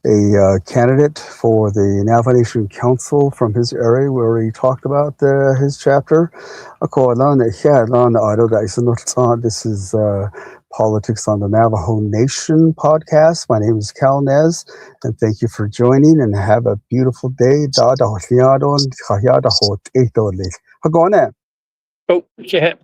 S1: a candidate for the Navajo Nation Council from his area where he talked about his chapter. This is Politics on the Navajo Nation podcast. My name is Cal Nez, and thank you for joining, and have a beautiful day.
S2: Oh, yeah.